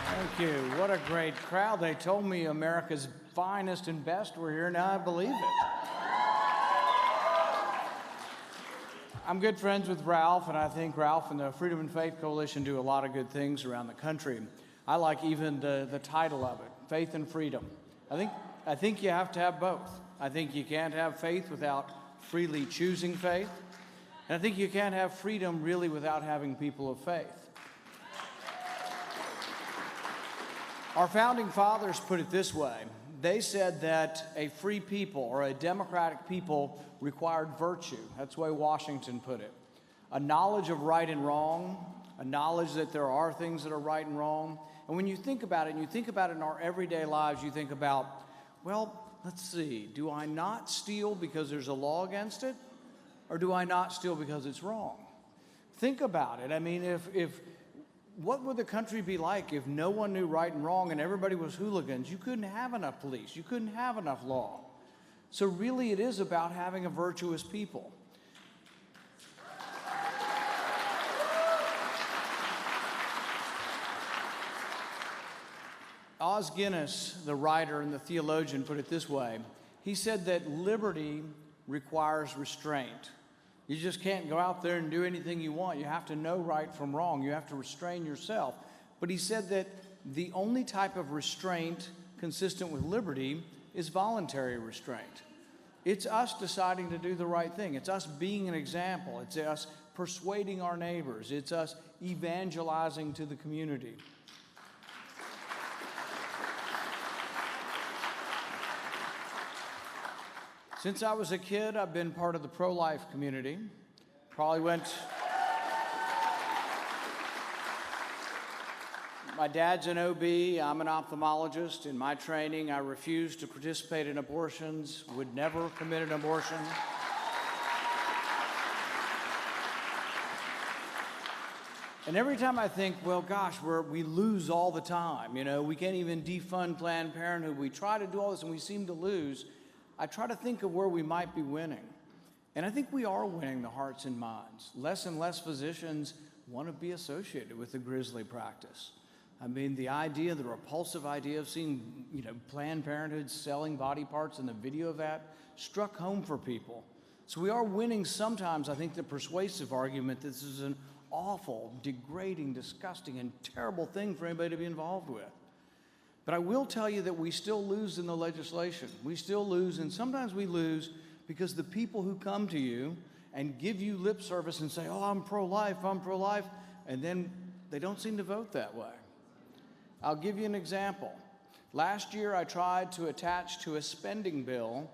Thank you. What a great crowd. They told me America's finest and best were here. Now I believe it. I'm good friends with Ralph, and I think Ralph and the Freedom and Faith Coalition do a lot of good things around the country. I like even the title of it, Faith and Freedom. I think you have to have both. I think you can't have faith without freely choosing faith. And I think you can't have freedom really without having people of faith. Our founding fathers put it this way. They said that a free people, or a democratic people, required virtue. That's the way Washington put it. A knowledge of right and wrong, a knowledge that there are things that are right and wrong. And when you think about it, and you think about it in our everyday lives, you think about, well, let's see, do I not steal because there's a law against it? Or do I not steal because it's wrong? Think about it. I mean, what would the country be like if no one knew right and wrong and everybody was hooligans? You couldn't have enough police. You couldn't have enough law. So really it is about having a virtuous people. Os Guinness, the writer and the theologian, put it this way. He said that liberty requires restraint. You just can't go out there and do anything you want. You have to know right from wrong. You have to restrain yourself. But he said that the only type of restraint consistent with liberty is voluntary restraint. It's us deciding to do the right thing. It's us being an example. It's us persuading our neighbors. It's us evangelizing to the community. Since I was a kid, I've been part of the pro-life community. My dad's an OB, I'm an ophthalmologist. In my training, I refused to participate in abortions, would never commit an abortion. And every time I think, well, gosh, we lose all the time. You know, we can't even defund Planned Parenthood. We try to do all this and we seem to lose. I try to think of where we might be winning. And I think we are winning the hearts and minds. Less and less physicians want to be associated with the grisly practice. I mean, the repulsive idea of seeing, Planned Parenthood selling body parts and the video of that struck home for people. So we are winning sometimes, I think, the persuasive argument that this is an awful, degrading, disgusting, and terrible thing for anybody to be involved with. But I will tell you that we still lose in the legislation. We still lose, and sometimes we lose because the people who come to you and give you lip service and say, oh, I'm pro-life, and then they don't seem to vote that way. I'll give you an example. Last year, I tried to attach to a spending bill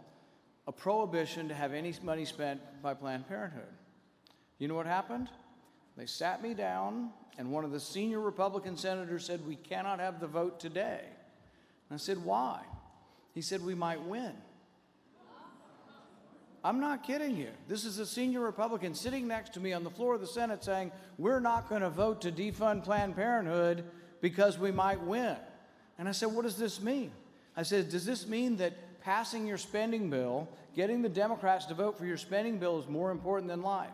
a prohibition to have any money spent by Planned Parenthood. You know what happened? They sat me down, and one of the senior Republican senators said, we cannot have the vote today. And I said, why? He said, we might win. I'm not kidding you. This is a senior Republican sitting next to me on the floor of the Senate saying, we're not going to vote to defund Planned Parenthood because we might win. And I said, what does this mean? I said, does this mean that passing your spending bill, getting the Democrats to vote for your spending bill is more important than life?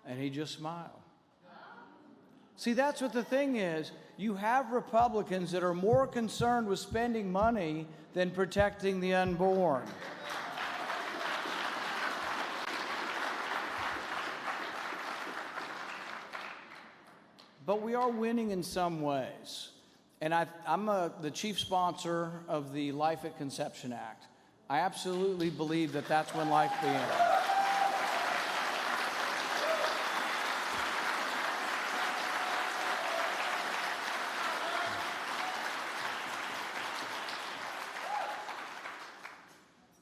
And he just smiled. See, that's what the thing is. You have Republicans that are more concerned with spending money than protecting the unborn. But we are winning in some ways. And I'm the chief sponsor of the Life at Conception Act. I absolutely believe that that's when life begins.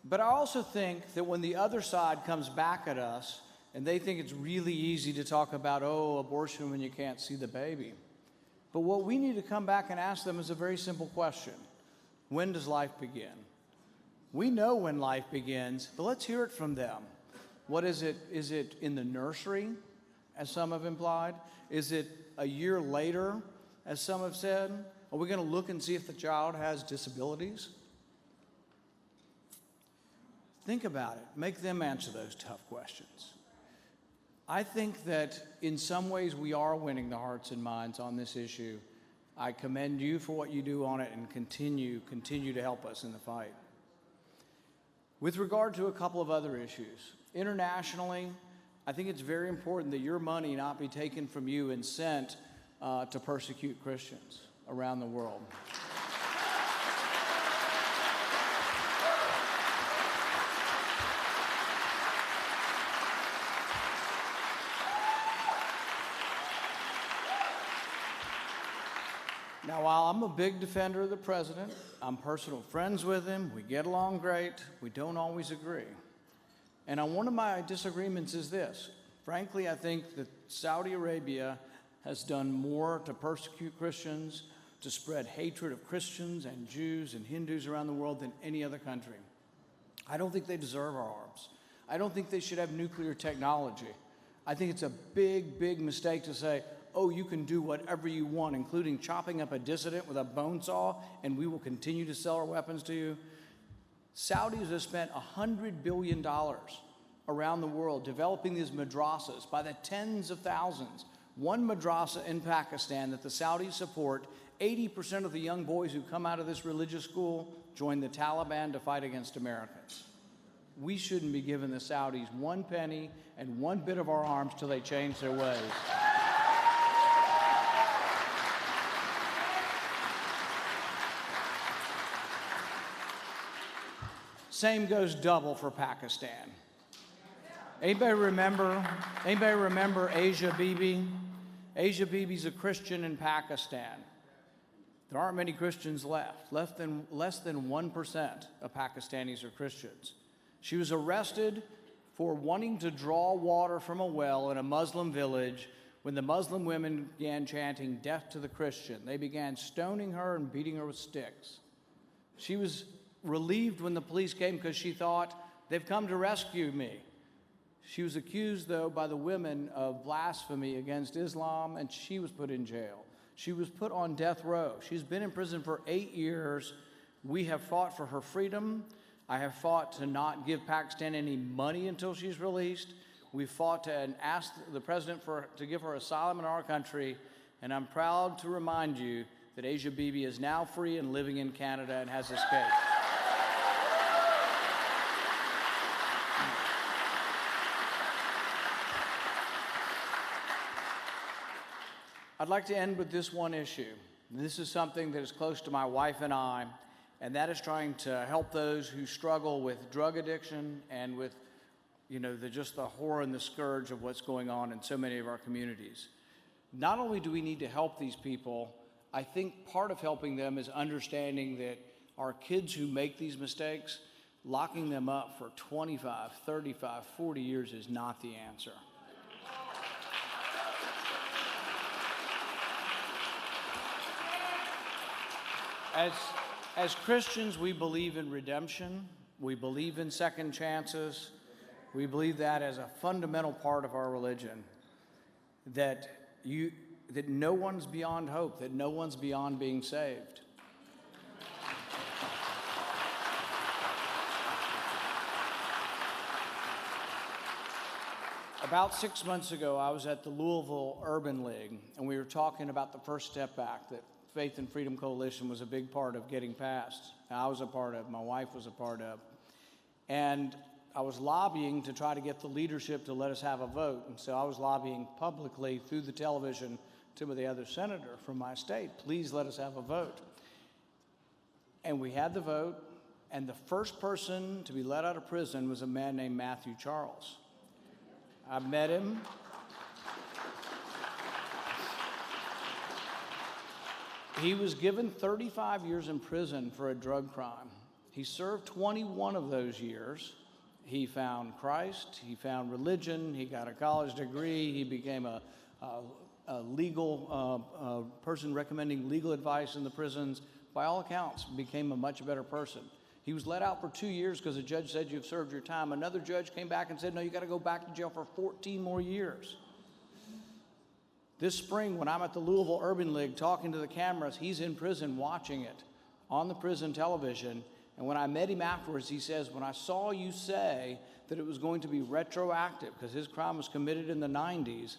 But I also think that when the other side comes back at us and they think it's really easy to talk about, oh, abortion when you can't see the baby. But what we need to come back and ask them is a very simple question. When does life begin? We know when life begins, but let's hear it from them. What is it? Is it in the nursery, as some have implied? Is it a year later, as some have said? Are we going to look and see if the child has disabilities? Think about it. Make them answer those tough questions. I think that in some ways we are winning the hearts and minds on this issue. I commend you for what you do on it and continue to help us in the fight. With regard to a couple of other issues, internationally, I think it's very important that your money not be taken from you and sent to persecute Christians around the world. Now, while I'm a big defender of the president, I'm personal friends with him, we get along great, we don't always agree. And one of my disagreements is this. Frankly, I think that Saudi Arabia has done more to persecute Christians, to spread hatred of Christians and Jews and Hindus around the world than any other country. I don't think they deserve our arms. I don't think they should have nuclear technology. I think it's a big, big mistake to say, oh, you can do whatever you want, including chopping up a dissident with a bone saw, and we will continue to sell our weapons to you. Saudis have spent $100 billion around the world developing these madrasas by the tens of thousands. One madrasa in Pakistan that the Saudis support, 80% of the young boys who come out of this religious school join the Taliban to fight against Americans. We shouldn't be giving the Saudis one penny and one bit of our arms till they change their ways. Same goes double for Pakistan. Anybody remember Asia Bibi? Asia Bibi's a Christian in Pakistan. There aren't many Christians left. Less than 1% of Pakistanis are Christians. She was arrested for wanting to draw water from a well in a Muslim village when the Muslim women began chanting, "Death to the Christian." They began stoning her and beating her with sticks. She was relieved when the police came because she thought, they've come to rescue me. She was accused, though, by the women of blasphemy against Islam, and she was put in jail. She was put on death row. She's been in prison for 8 years. We have fought for her freedom. I have fought to not give Pakistan any money until she's released. We fought and asked the president to give her asylum in our country, and I'm proud to remind you that Asia Bibi is now free and living in Canada and has escaped. I'd like to end with this one issue. This is something that is close to my wife and I, and that is trying to help those who struggle with drug addiction and with, just the horror and the scourge of what's going on in so many of our communities. Not only do we need to help these people, I think part of helping them is understanding that our kids who make these mistakes, locking them up for 25, 35, 40 years is not the answer. As Christians, we believe in redemption. We believe in second chances. We believe that as a fundamental part of our religion, that no one's beyond hope, that no one's beyond being saved. About 6 months ago, I was at the Louisville Urban League, and we were talking about the First Step Act that Faith and Freedom Coalition was a big part of getting passed. I was a part of, my wife was a part of. And I was lobbying to try to get the leadership to let us have a vote. And so I was lobbying publicly through the television to the other senator from my state, please let us have a vote. And we had the vote, and the first person to be let out of prison was a man named Matthew Charles. I met him. He was given 35 years in prison for a drug crime. He served 21 of those years. He found Christ, he found religion, he got a college degree, he became a legal person recommending legal advice in the prisons. By all accounts, became a much better person. He was let out for 2 years because the judge said you've served your time. Another judge came back and said, no, you got to go back to jail for 14 more years. This spring, when I'm at the Louisville Urban League talking to the cameras, he's in prison watching it on the prison television. And when I met him afterwards, he says, when I saw you say that it was going to be retroactive because his crime was committed in the 90s,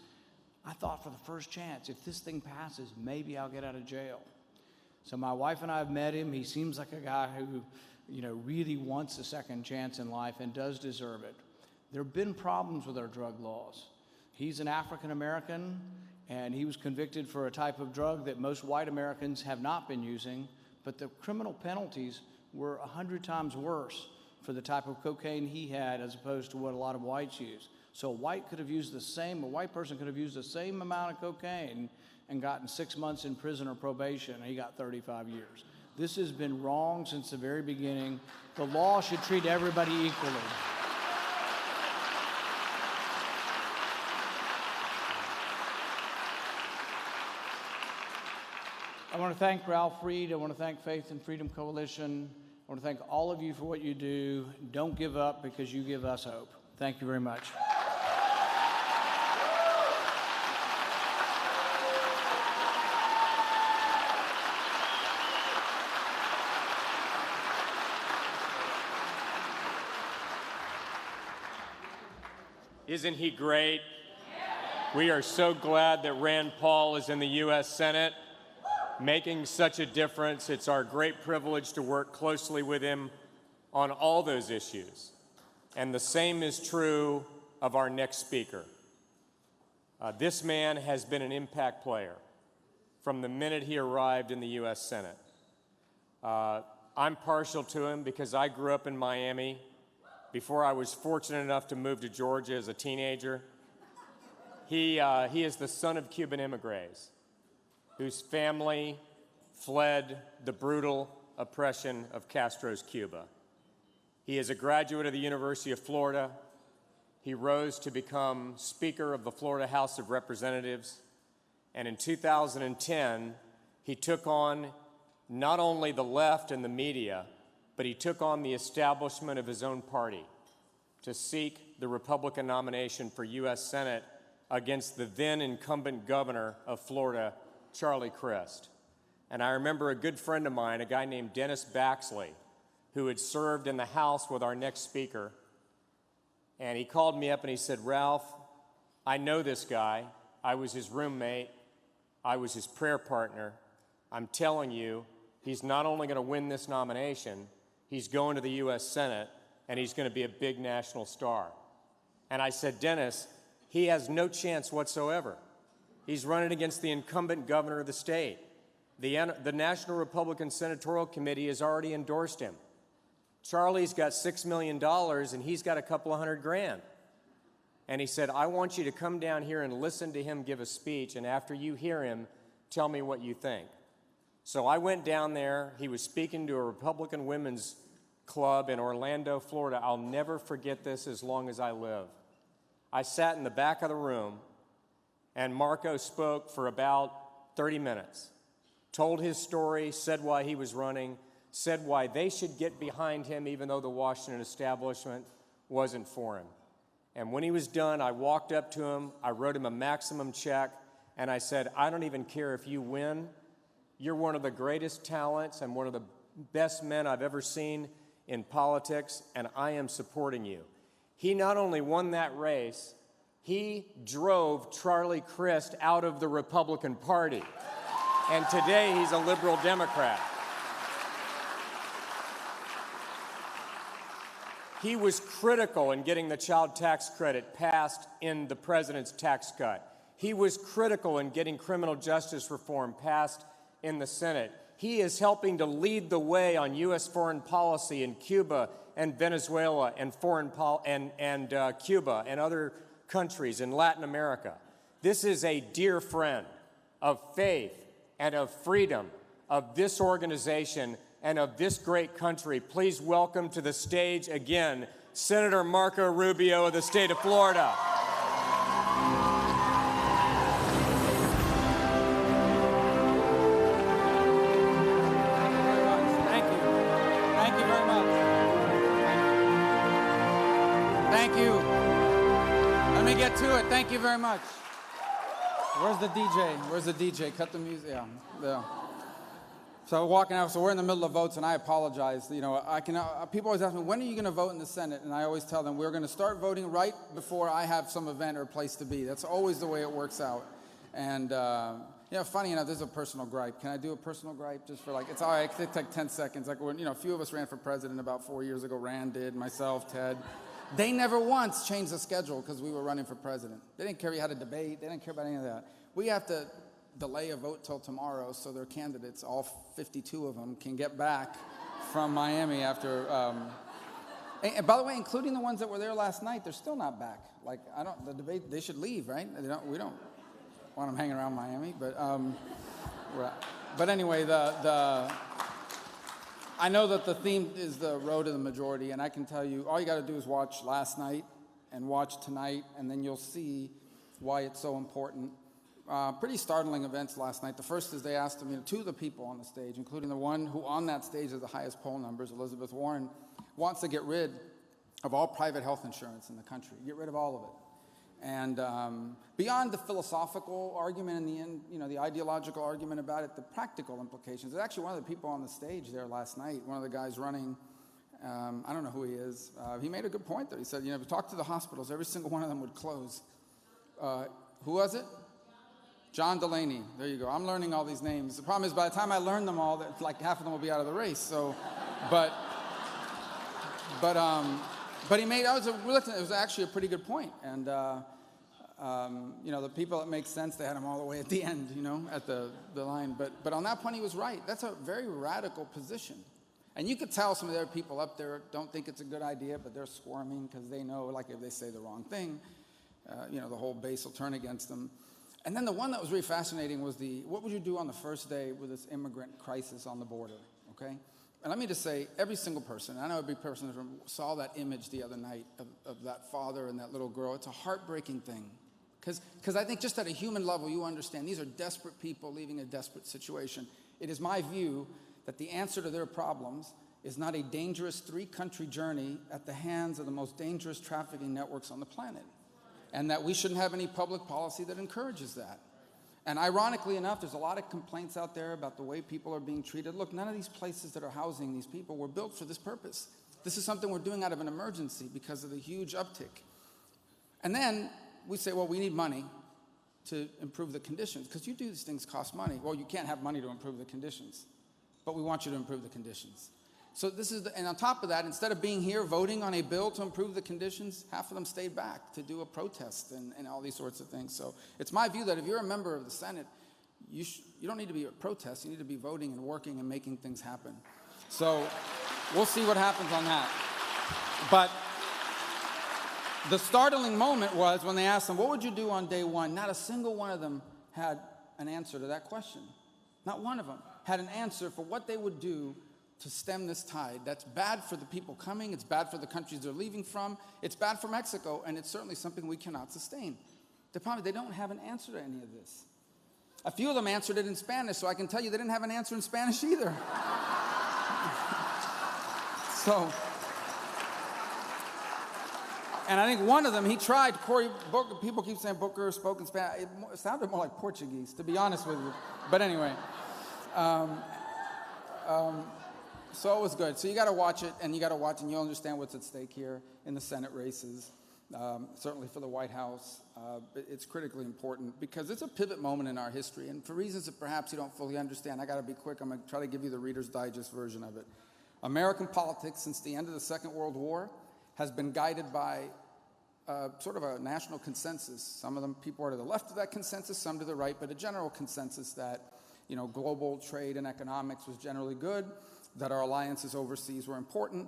I thought for the first chance, if this thing passes, maybe I'll get out of jail. So my wife and I have met him. He seems like a guy who, really wants a second chance in life and does deserve it. There have been problems with our drug laws. He's an African American, and he was convicted for a type of drug that most white Americans have not been using, but the criminal penalties were 100 times worse for the type of cocaine he had as opposed to what a lot of whites use. So a white person could have used the same amount of cocaine and gotten 6 months in prison or probation, and he got 35 years. This has been wrong since the very beginning. The law should treat everybody equally. I want to thank Ralph Reed. I want to thank Faith and Freedom Coalition. I want to thank all of you for what you do. Don't give up because you give us hope. Thank you very much. Isn't he great? We are so glad that Rand Paul is in the U.S. Senate, making such a difference. It's our great privilege to work closely with him on all those issues. And the same is true of our next speaker. This man has been an impact player from the minute he arrived in the U.S. Senate. I'm partial to him because I grew up in Miami before I was fortunate enough to move to Georgia as a teenager. He is the son of Cuban immigrants whose family fled the brutal oppression of Castro's Cuba. He is a graduate of the University of Florida. He rose to become Speaker of the Florida House of Representatives. And in 2010, he took on not only the left and the media, but he took on the establishment of his own party to seek the Republican nomination for U.S. Senate against the then incumbent governor of Florida, Charlie Crist. And I remember a good friend of mine, a guy named Dennis Baxley, who had served in the House with our next speaker. And he called me up and he said, Ralph, I know this guy. I was his roommate. I was his prayer partner. I'm telling you, he's not only going to win this nomination, he's going to the U.S. Senate, and he's going to be a big national star. And I said, Dennis, he has no chance whatsoever. He's running against the incumbent governor of the state. The National Republican Senatorial Committee has already endorsed him. Charlie's got $6 million, and he's got a couple of $100,000. And he said, I want you to come down here and listen to him give a speech, and after you hear him, tell me what you think. So I went down there. He was speaking to a Republican women's club in Orlando, Florida. I'll never forget this as long as I live. I sat in the back of the room, and Marco spoke for about 30 minutes, told his story, said why he was running, said why they should get behind him even though the Washington establishment wasn't for him. And when he was done, I walked up to him, I wrote him a maximum check, and I said, I don't even care if you win. You're one of the greatest talents and one of the best men I've ever seen in politics, and I am supporting you. He not only won that race, he drove Charlie Crist out of the Republican Party. And today he's a liberal Democrat. He was critical in getting the child tax credit passed in the president's tax cut. He was critical in getting criminal justice reform passed in the Senate. He is helping to lead the way on U.S. foreign policy in Cuba and Venezuela and Cuba and other countries in Latin America. This is a dear friend of faith and of freedom of this organization and of this great country. Please welcome to the stage again, Senator Marco Rubio of the state of Florida. Thank you. Thank you very much. Thank you. Let me get to it. Thank you very much. Where's the DJ? Where's the DJ? Cut the music. Yeah. There. So walking out, so we're in the middle of votes, and I apologize. You know, people always ask me, when are you going to vote in the Senate? And I always tell them, we're going to start voting right before I have some event or place to be. That's always the way it works out. And, you know, funny enough, there's a personal gripe. Can I do a personal gripe just for like, it's all right, it's like 10 seconds. Like, when, you know, a few of us ran for president about 4 years ago. Rand did, myself, Ted. They never once changed the schedule because we were running for president. They didn't care if you had a debate. They didn't care about any of that. We have to delay a vote till tomorrow so their candidates, all 52 of them, can get back from Miami after. And by the way, including the ones that were there last night, they're still not back. Like, the debate, they should leave, right? We don't want them hanging around Miami, but anyway, I know that the theme is the road to the majority, and I can tell you, all you got to do is watch last night and watch tonight, and then you'll see why it's so important. Pretty startling events last night. The first is they asked them, you know, two of the people on the stage, including the one who on that stage has the highest poll numbers, Elizabeth Warren, wants to get rid of all private health insurance in the country, get rid of all of it. And beyond the philosophical argument and the, you know, the ideological argument about it, the practical implications. There's actually one of the people on the stage there last night, one of the guys running, I don't know who he is. He made a good point there. He said, you know, if you talk to the hospitals, every single one of them would close. Who was it? John Delaney. There you go. I'm learning all these names. The problem is by the time I learn them all, like half of them will be out of the race. So, but he made, it was actually a pretty good point. And, you know, the people that make sense, they had him all the way at the end, you know, at the line. But on that point, he was right. That's a very radical position. And you could tell some of the other people up there don't think it's a good idea, but they're squirming because they know, like, if they say the wrong thing, you know, the whole base will turn against them. And then the one that was really fascinating was what would you do on the first day with this immigrant crisis on the border, okay? And let me just say, every single person, I know every person that saw that image the other night of that father and that little girl. It's a heartbreaking thing. Because I think just at a human level, you understand these are desperate people leaving a desperate situation. It is my view that the answer to their problems is not a dangerous three-country journey at the hands of the most dangerous trafficking networks on the planet. And that we shouldn't have any public policy that encourages that. And ironically enough, there's a lot of complaints out there about the way people are being treated. Look, none of these places that are housing these people were built for this purpose. This is something we're doing out of an emergency because of the huge uptick. And then we say, well, we need money to improve the conditions, because you do these things cost money. Well, you can't have money to improve the conditions, but we want you to improve the conditions. So this is, and on top of that, instead of being here voting on a bill to improve the conditions, half of them stayed back to do a protest and all these sorts of things. So it's my view that if you're a member of the Senate, you don't need to be a protest. You need to be voting and working and making things happen. So we'll see what happens on that. But the startling moment was when they asked them, what would you do on day one? Not a single one of them had an answer to that question. Not one of them had an answer for what they would do to stem this tide. That's bad for the people coming. It's bad for the countries they're leaving from. It's bad for Mexico, and it's certainly something we cannot sustain. The problem is they don't have an answer to any of this. A few of them answered it in Spanish, so I can tell you they didn't have an answer in Spanish either. And I think one of them, he tried, Cory Booker, people keep saying Booker spoke in Spanish. It sounded more like Portuguese, to be honest with you. But anyway, so it was good. So you got to watch it, and you'll understand what's at stake here in the Senate races, certainly for the White House. It's critically important because it's a pivot moment in our history, and for reasons that perhaps you don't fully understand, I got to be quick. I'm going to try to give you the Reader's Digest version of it. American politics since the end of the Second World War has been guided by sort of a national consensus. Some of them people are to the left of that consensus, some to the right, but a general consensus that, you know, global trade and economics was generally good, that our alliances overseas were important,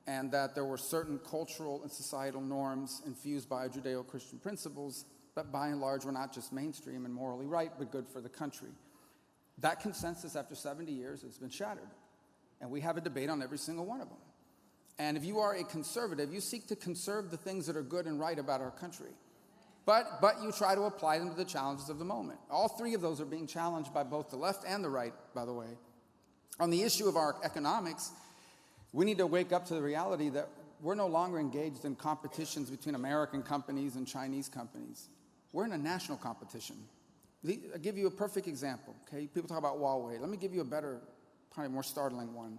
and that there were certain cultural and societal norms infused by Judeo-Christian principles that by and large were not just mainstream and morally right, but good for the country. That consensus after 70 years has been shattered, and we have a debate on every single one of them. And if you are a conservative, you seek to conserve the things that are good and right about our country. But you try to apply them to the challenges of the moment. All three of those are being challenged by both the left and the right, by the way. On the issue of our economics, we need to wake up to the reality that we're no longer engaged in competitions between American companies and Chinese companies. We're in a national competition. I'll give you a perfect example, okay? People talk about Huawei. Let me give you a better, probably more startling one.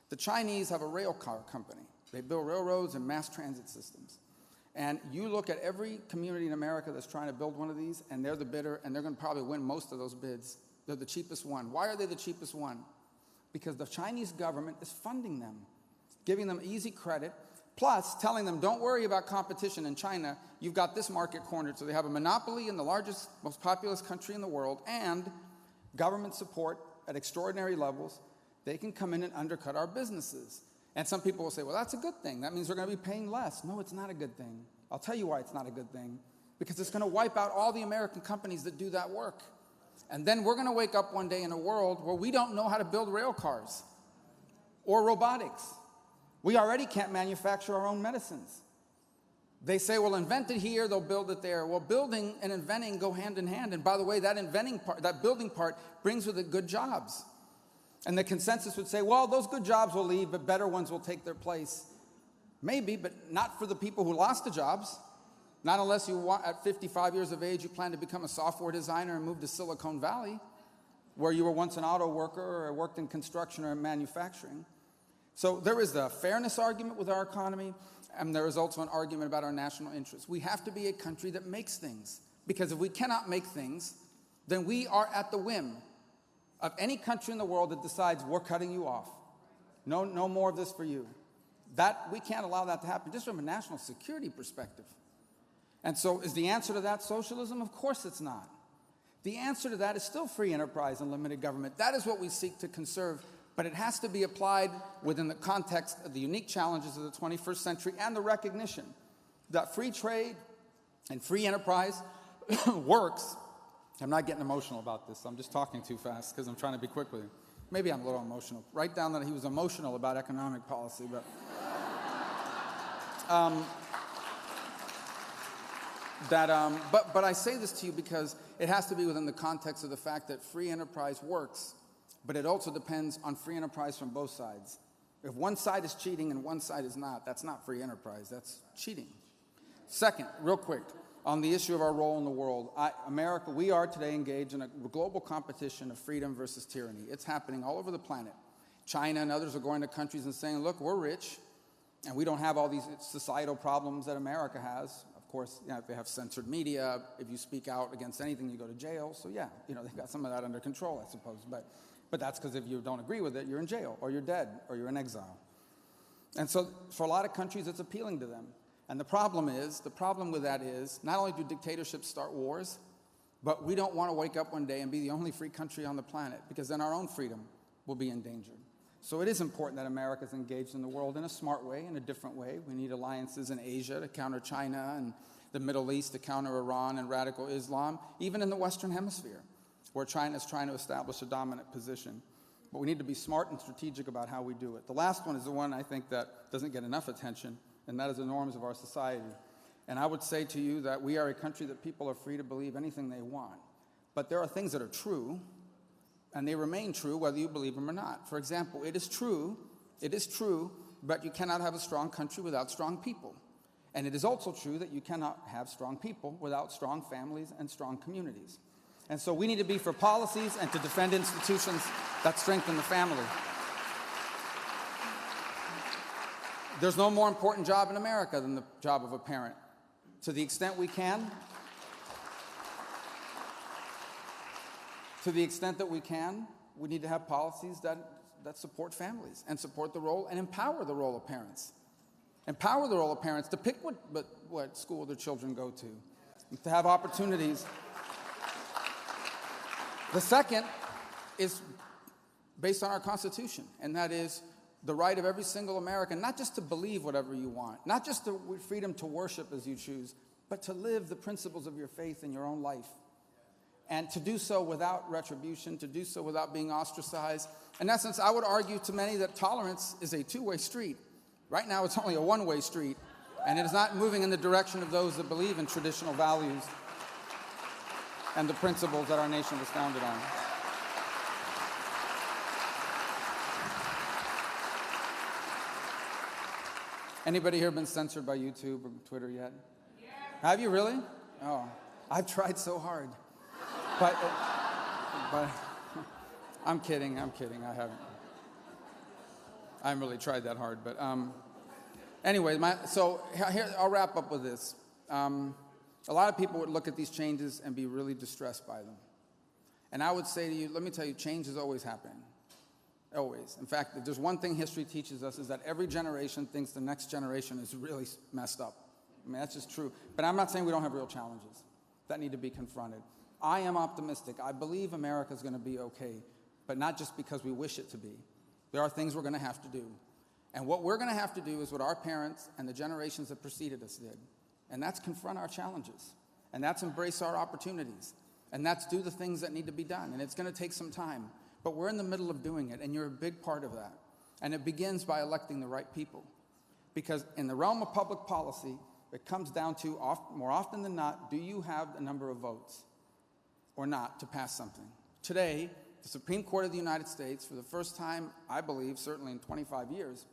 The Chinese have a rail car company. They build railroads and mass transit systems. And you look at every community in America that's trying to build one of these, and they're the bidder, and they're going to probably win most of those bids. They're the cheapest one. Why are they the cheapest one? Because the Chinese government is funding them, giving them easy credit, plus telling them, don't worry about competition in China. You've got this market cornered. So they have a monopoly in the largest, most populous country in the world, and government support at extraordinary levels. They can come in and undercut our businesses. And some people will say, well, that's a good thing. That means we're going to be paying less. No, it's not a good thing. I'll tell you why it's not a good thing. Because it's going to wipe out all the American companies that do that work. And then we're going to wake up one day in a world where we don't know how to build rail cars or robotics. We already can't manufacture our own medicines. They say, well, invent it here, they'll build it there. Well, building and inventing go hand in hand. And by the way, that inventing part, that building part brings with it good jobs. And the consensus would say, well, those good jobs will leave, but better ones will take their place. Maybe, but not for the people who lost the jobs. Not unless you want, at 55 years of age, you plan to become a software designer and move to Silicon Valley, where you were once an auto worker or worked in construction or in manufacturing. So there is the fairness argument with our economy, and there is also an argument about our national interests. We have to be a country that makes things, because if we cannot make things, then we are at the whim of any country in the world that decides we're cutting you off. No more of this for you. We can't allow that to happen, just from a national security perspective. And so is the answer to that socialism? Of course it's not. The answer to that is still free enterprise and limited government. That is what we seek to conserve, but it has to be applied within the context of the unique challenges of the 21st century and the recognition that free trade and free enterprise works. I'm not getting emotional about this. I'm just talking too fast because I'm trying to be quick with you. Maybe I'm a little emotional. Write down that he was emotional about economic policy, but but I say this to you because it has to be within the context of the fact that free enterprise works, but it also depends on free enterprise from both sides. If one side is cheating and one side is not, that's not free enterprise, that's cheating. Second, real quick, on the issue of our role in the world, America, we are today engaged in a global competition of freedom versus tyranny. It's happening all over the planet. China and others are going to countries and saying, look, we're rich, and we don't have all these societal problems that America has. Of course, they have censored media. If you speak out against anything, you go to jail. So yeah, they've got some of that under control, I suppose. But that's because if you don't agree with it, you're in jail, or you're dead, or you're in exile. And so for a lot of countries, it's appealing to them. And the problem with that is, not only do dictatorships start wars, but we don't want to wake up one day and be the only free country on the planet, because then our own freedom will be endangered. So it is important that America is engaged in the world in a smart way, in a different way. We need alliances in Asia to counter China, and the Middle East to counter Iran and radical Islam, even in the Western Hemisphere, where China is trying to establish a dominant position. But we need to be smart and strategic about how we do it. The last one is the one I think that doesn't get enough attention, and that is the norms of our society. And I would say to you that we are a country that people are free to believe anything they want. But there are things that are true, and they remain true whether you believe them or not. For example, it is true, but you cannot have a strong country without strong people. And it is also true that you cannot have strong people without strong families and strong communities. And so we need to be for policies and to defend institutions that strengthen the family. There's no more important job in America than the job of a parent. To the extent we can, we need to have policies that support families and support the role and empower the role of parents. Empower the role of parents to pick what school their children go to, to have opportunities. The second is based on our Constitution, and that is the right of every single American, not just to believe whatever you want, not just the freedom to worship as you choose, but to live the principles of your faith in your own life. And to do so without retribution, to do so without being ostracized. In essence, I would argue to many that tolerance is a two-way street. Right now, it's only a one-way street, and it is not moving in the direction of those that believe in traditional values and the principles that our nation was founded on. Anybody here been censored by YouTube or Twitter yet? Yeah. Have you really? Oh, I've tried so hard. But I'm kidding, I haven't. I haven't really tried that hard, but anyway, so here, I'll wrap up with this. A lot of people would look at these changes and be really distressed by them. And I would say to you, let me tell you, change is always happening. Always. In fact, if there's one thing history teaches us is that every generation thinks the next generation is really messed up. I mean, that's just true. But I'm not saying we don't have real challenges that need to be confronted. I am optimistic. I believe America's going to be okay, but not just because we wish it to be. There are things we're going to have to do. And what we're going to have to do is what our parents and the generations that preceded us did. And that's confront our challenges. And that's embrace our opportunities. And that's do the things that need to be done. And it's going to take some time. But we're in the middle of doing it, and you're a big part of that. And it begins by electing the right people. Because in the realm of public policy, it comes down to, more often than not, do you have the number of votes or not to pass something? Today, the Supreme Court of the United States, for the first time, I believe, certainly in 25 years,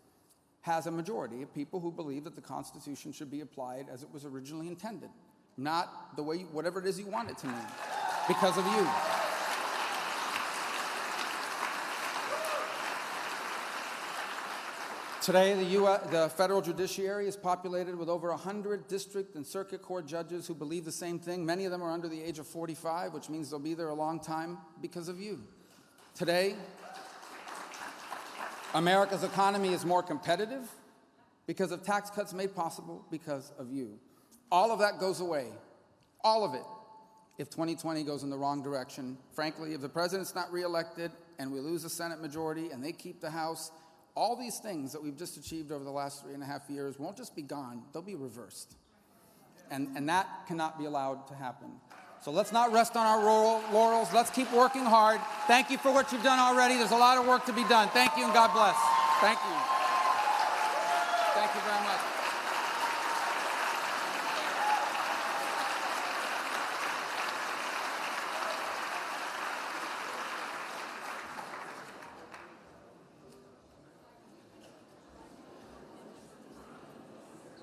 has a majority of people who believe that the Constitution should be applied as it was originally intended, not the way, whatever it is you want it to mean, because of you. Today, the federal judiciary is populated with over 100 district and circuit court judges who believe the same thing. Many of them are under the age of 45, which means they'll be there a long time because of you. Today, America's economy is more competitive because of tax cuts made possible because of you. All of that goes away, all of it, if 2020 goes in the wrong direction. Frankly, if the president's not reelected and we lose the Senate majority and they keep the House, all these things that we've just achieved over the last 3.5 years won't just be gone, they'll be reversed. And that cannot be allowed to happen. So let's not rest on our laurels. Let's keep working hard. Thank you for what you've done already. There's a lot of work to be done. Thank you and God bless. Thank you. Thank you very much.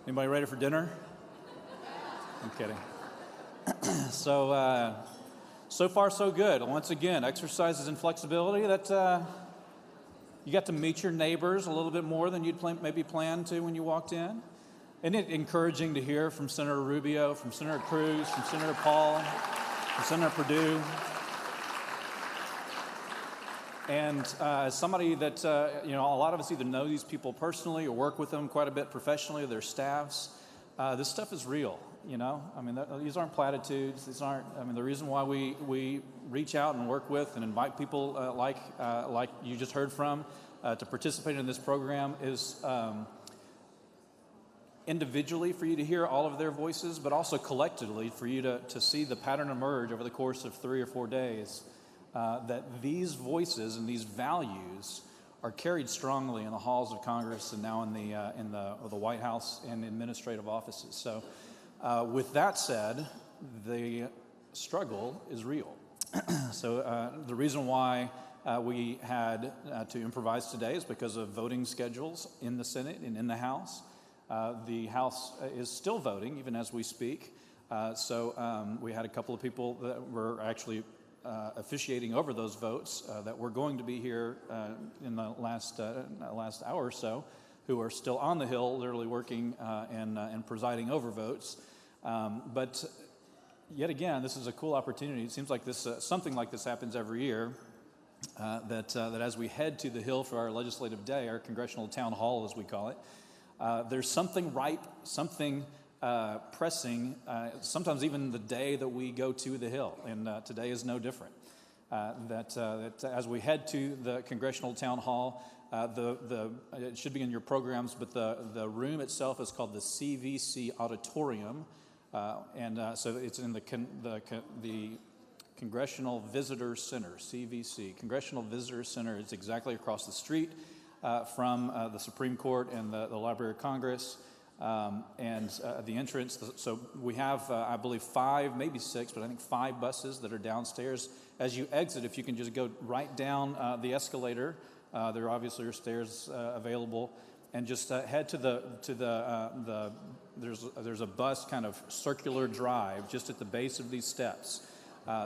Anybody ready for dinner? I'm kidding. So far so good. Once again, exercises in flexibility. That you got to meet your neighbors a little bit more than you'd maybe planned to when you walked in. Isn't it encouraging to hear from Senator Rubio, from Senator Cruz, from Senator Paul, from Senator Perdue? And as somebody that, a lot of us either know these people personally or work with them quite a bit professionally, their staffs, this stuff is real, these aren't platitudes. These aren't, the reason why we reach out and work with and invite people like you just heard from to participate in this program is individually for you to hear all of their voices, but also collectively for you to see the pattern emerge over the course of 3 or 4 days. That these voices and these values are carried strongly in the halls of Congress and now in the White House and administrative offices. So, with that said, the struggle is real. So, the reason why we had to improvise today is because of voting schedules in the Senate and in the House. The House is still voting, even as we speak. So we had a couple of people that were actually officiating over those votes that were going to be here in the last hour or so, who are still on the Hill, literally working and presiding over votes. But yet again, this is a cool opportunity. It seems like something like this happens every year. That as we head to the Hill for our legislative day, our congressional town hall, as we call it, there's something ripe, something pressing, sometimes even the day that we go to the Hill, and today is no different. That as we head to the congressional town hall, it should be in your programs, but the room itself is called the CVC Auditorium, and so it's in the Congressional Visitor Center, CVC. Congressional Visitor Center is exactly across the street from the Supreme Court and the Library of Congress, and the entrance. So we have, I believe, 5, maybe 6, but I think 5 buses that are downstairs. As you exit, if you can just go right down the escalator, there obviously are stairs available, and just head to there's a bus kind of circular drive just at the base of these steps.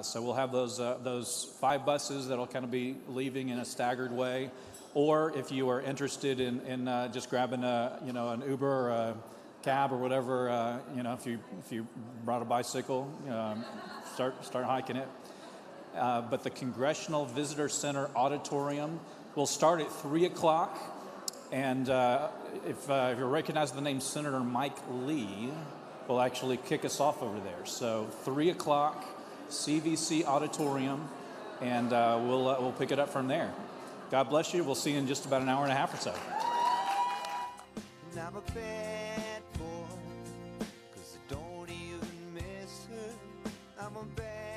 So we'll have those 5 buses that'll kind of be leaving in a staggered way, or if you are interested in just grabbing an Uber or a cab or whatever, if you brought a bicycle, start hiking it. But the Congressional Visitor Center Auditorium will start at 3:00, and if you recognize the name Senator Mike Lee, will actually kick us off over there. So 3:00. CVC Auditorium, and we'll pick it up from there. God bless you. We'll see you in just about an hour and a half or so. I'm a bad boy, 'cause I don't even miss her. I'm a bad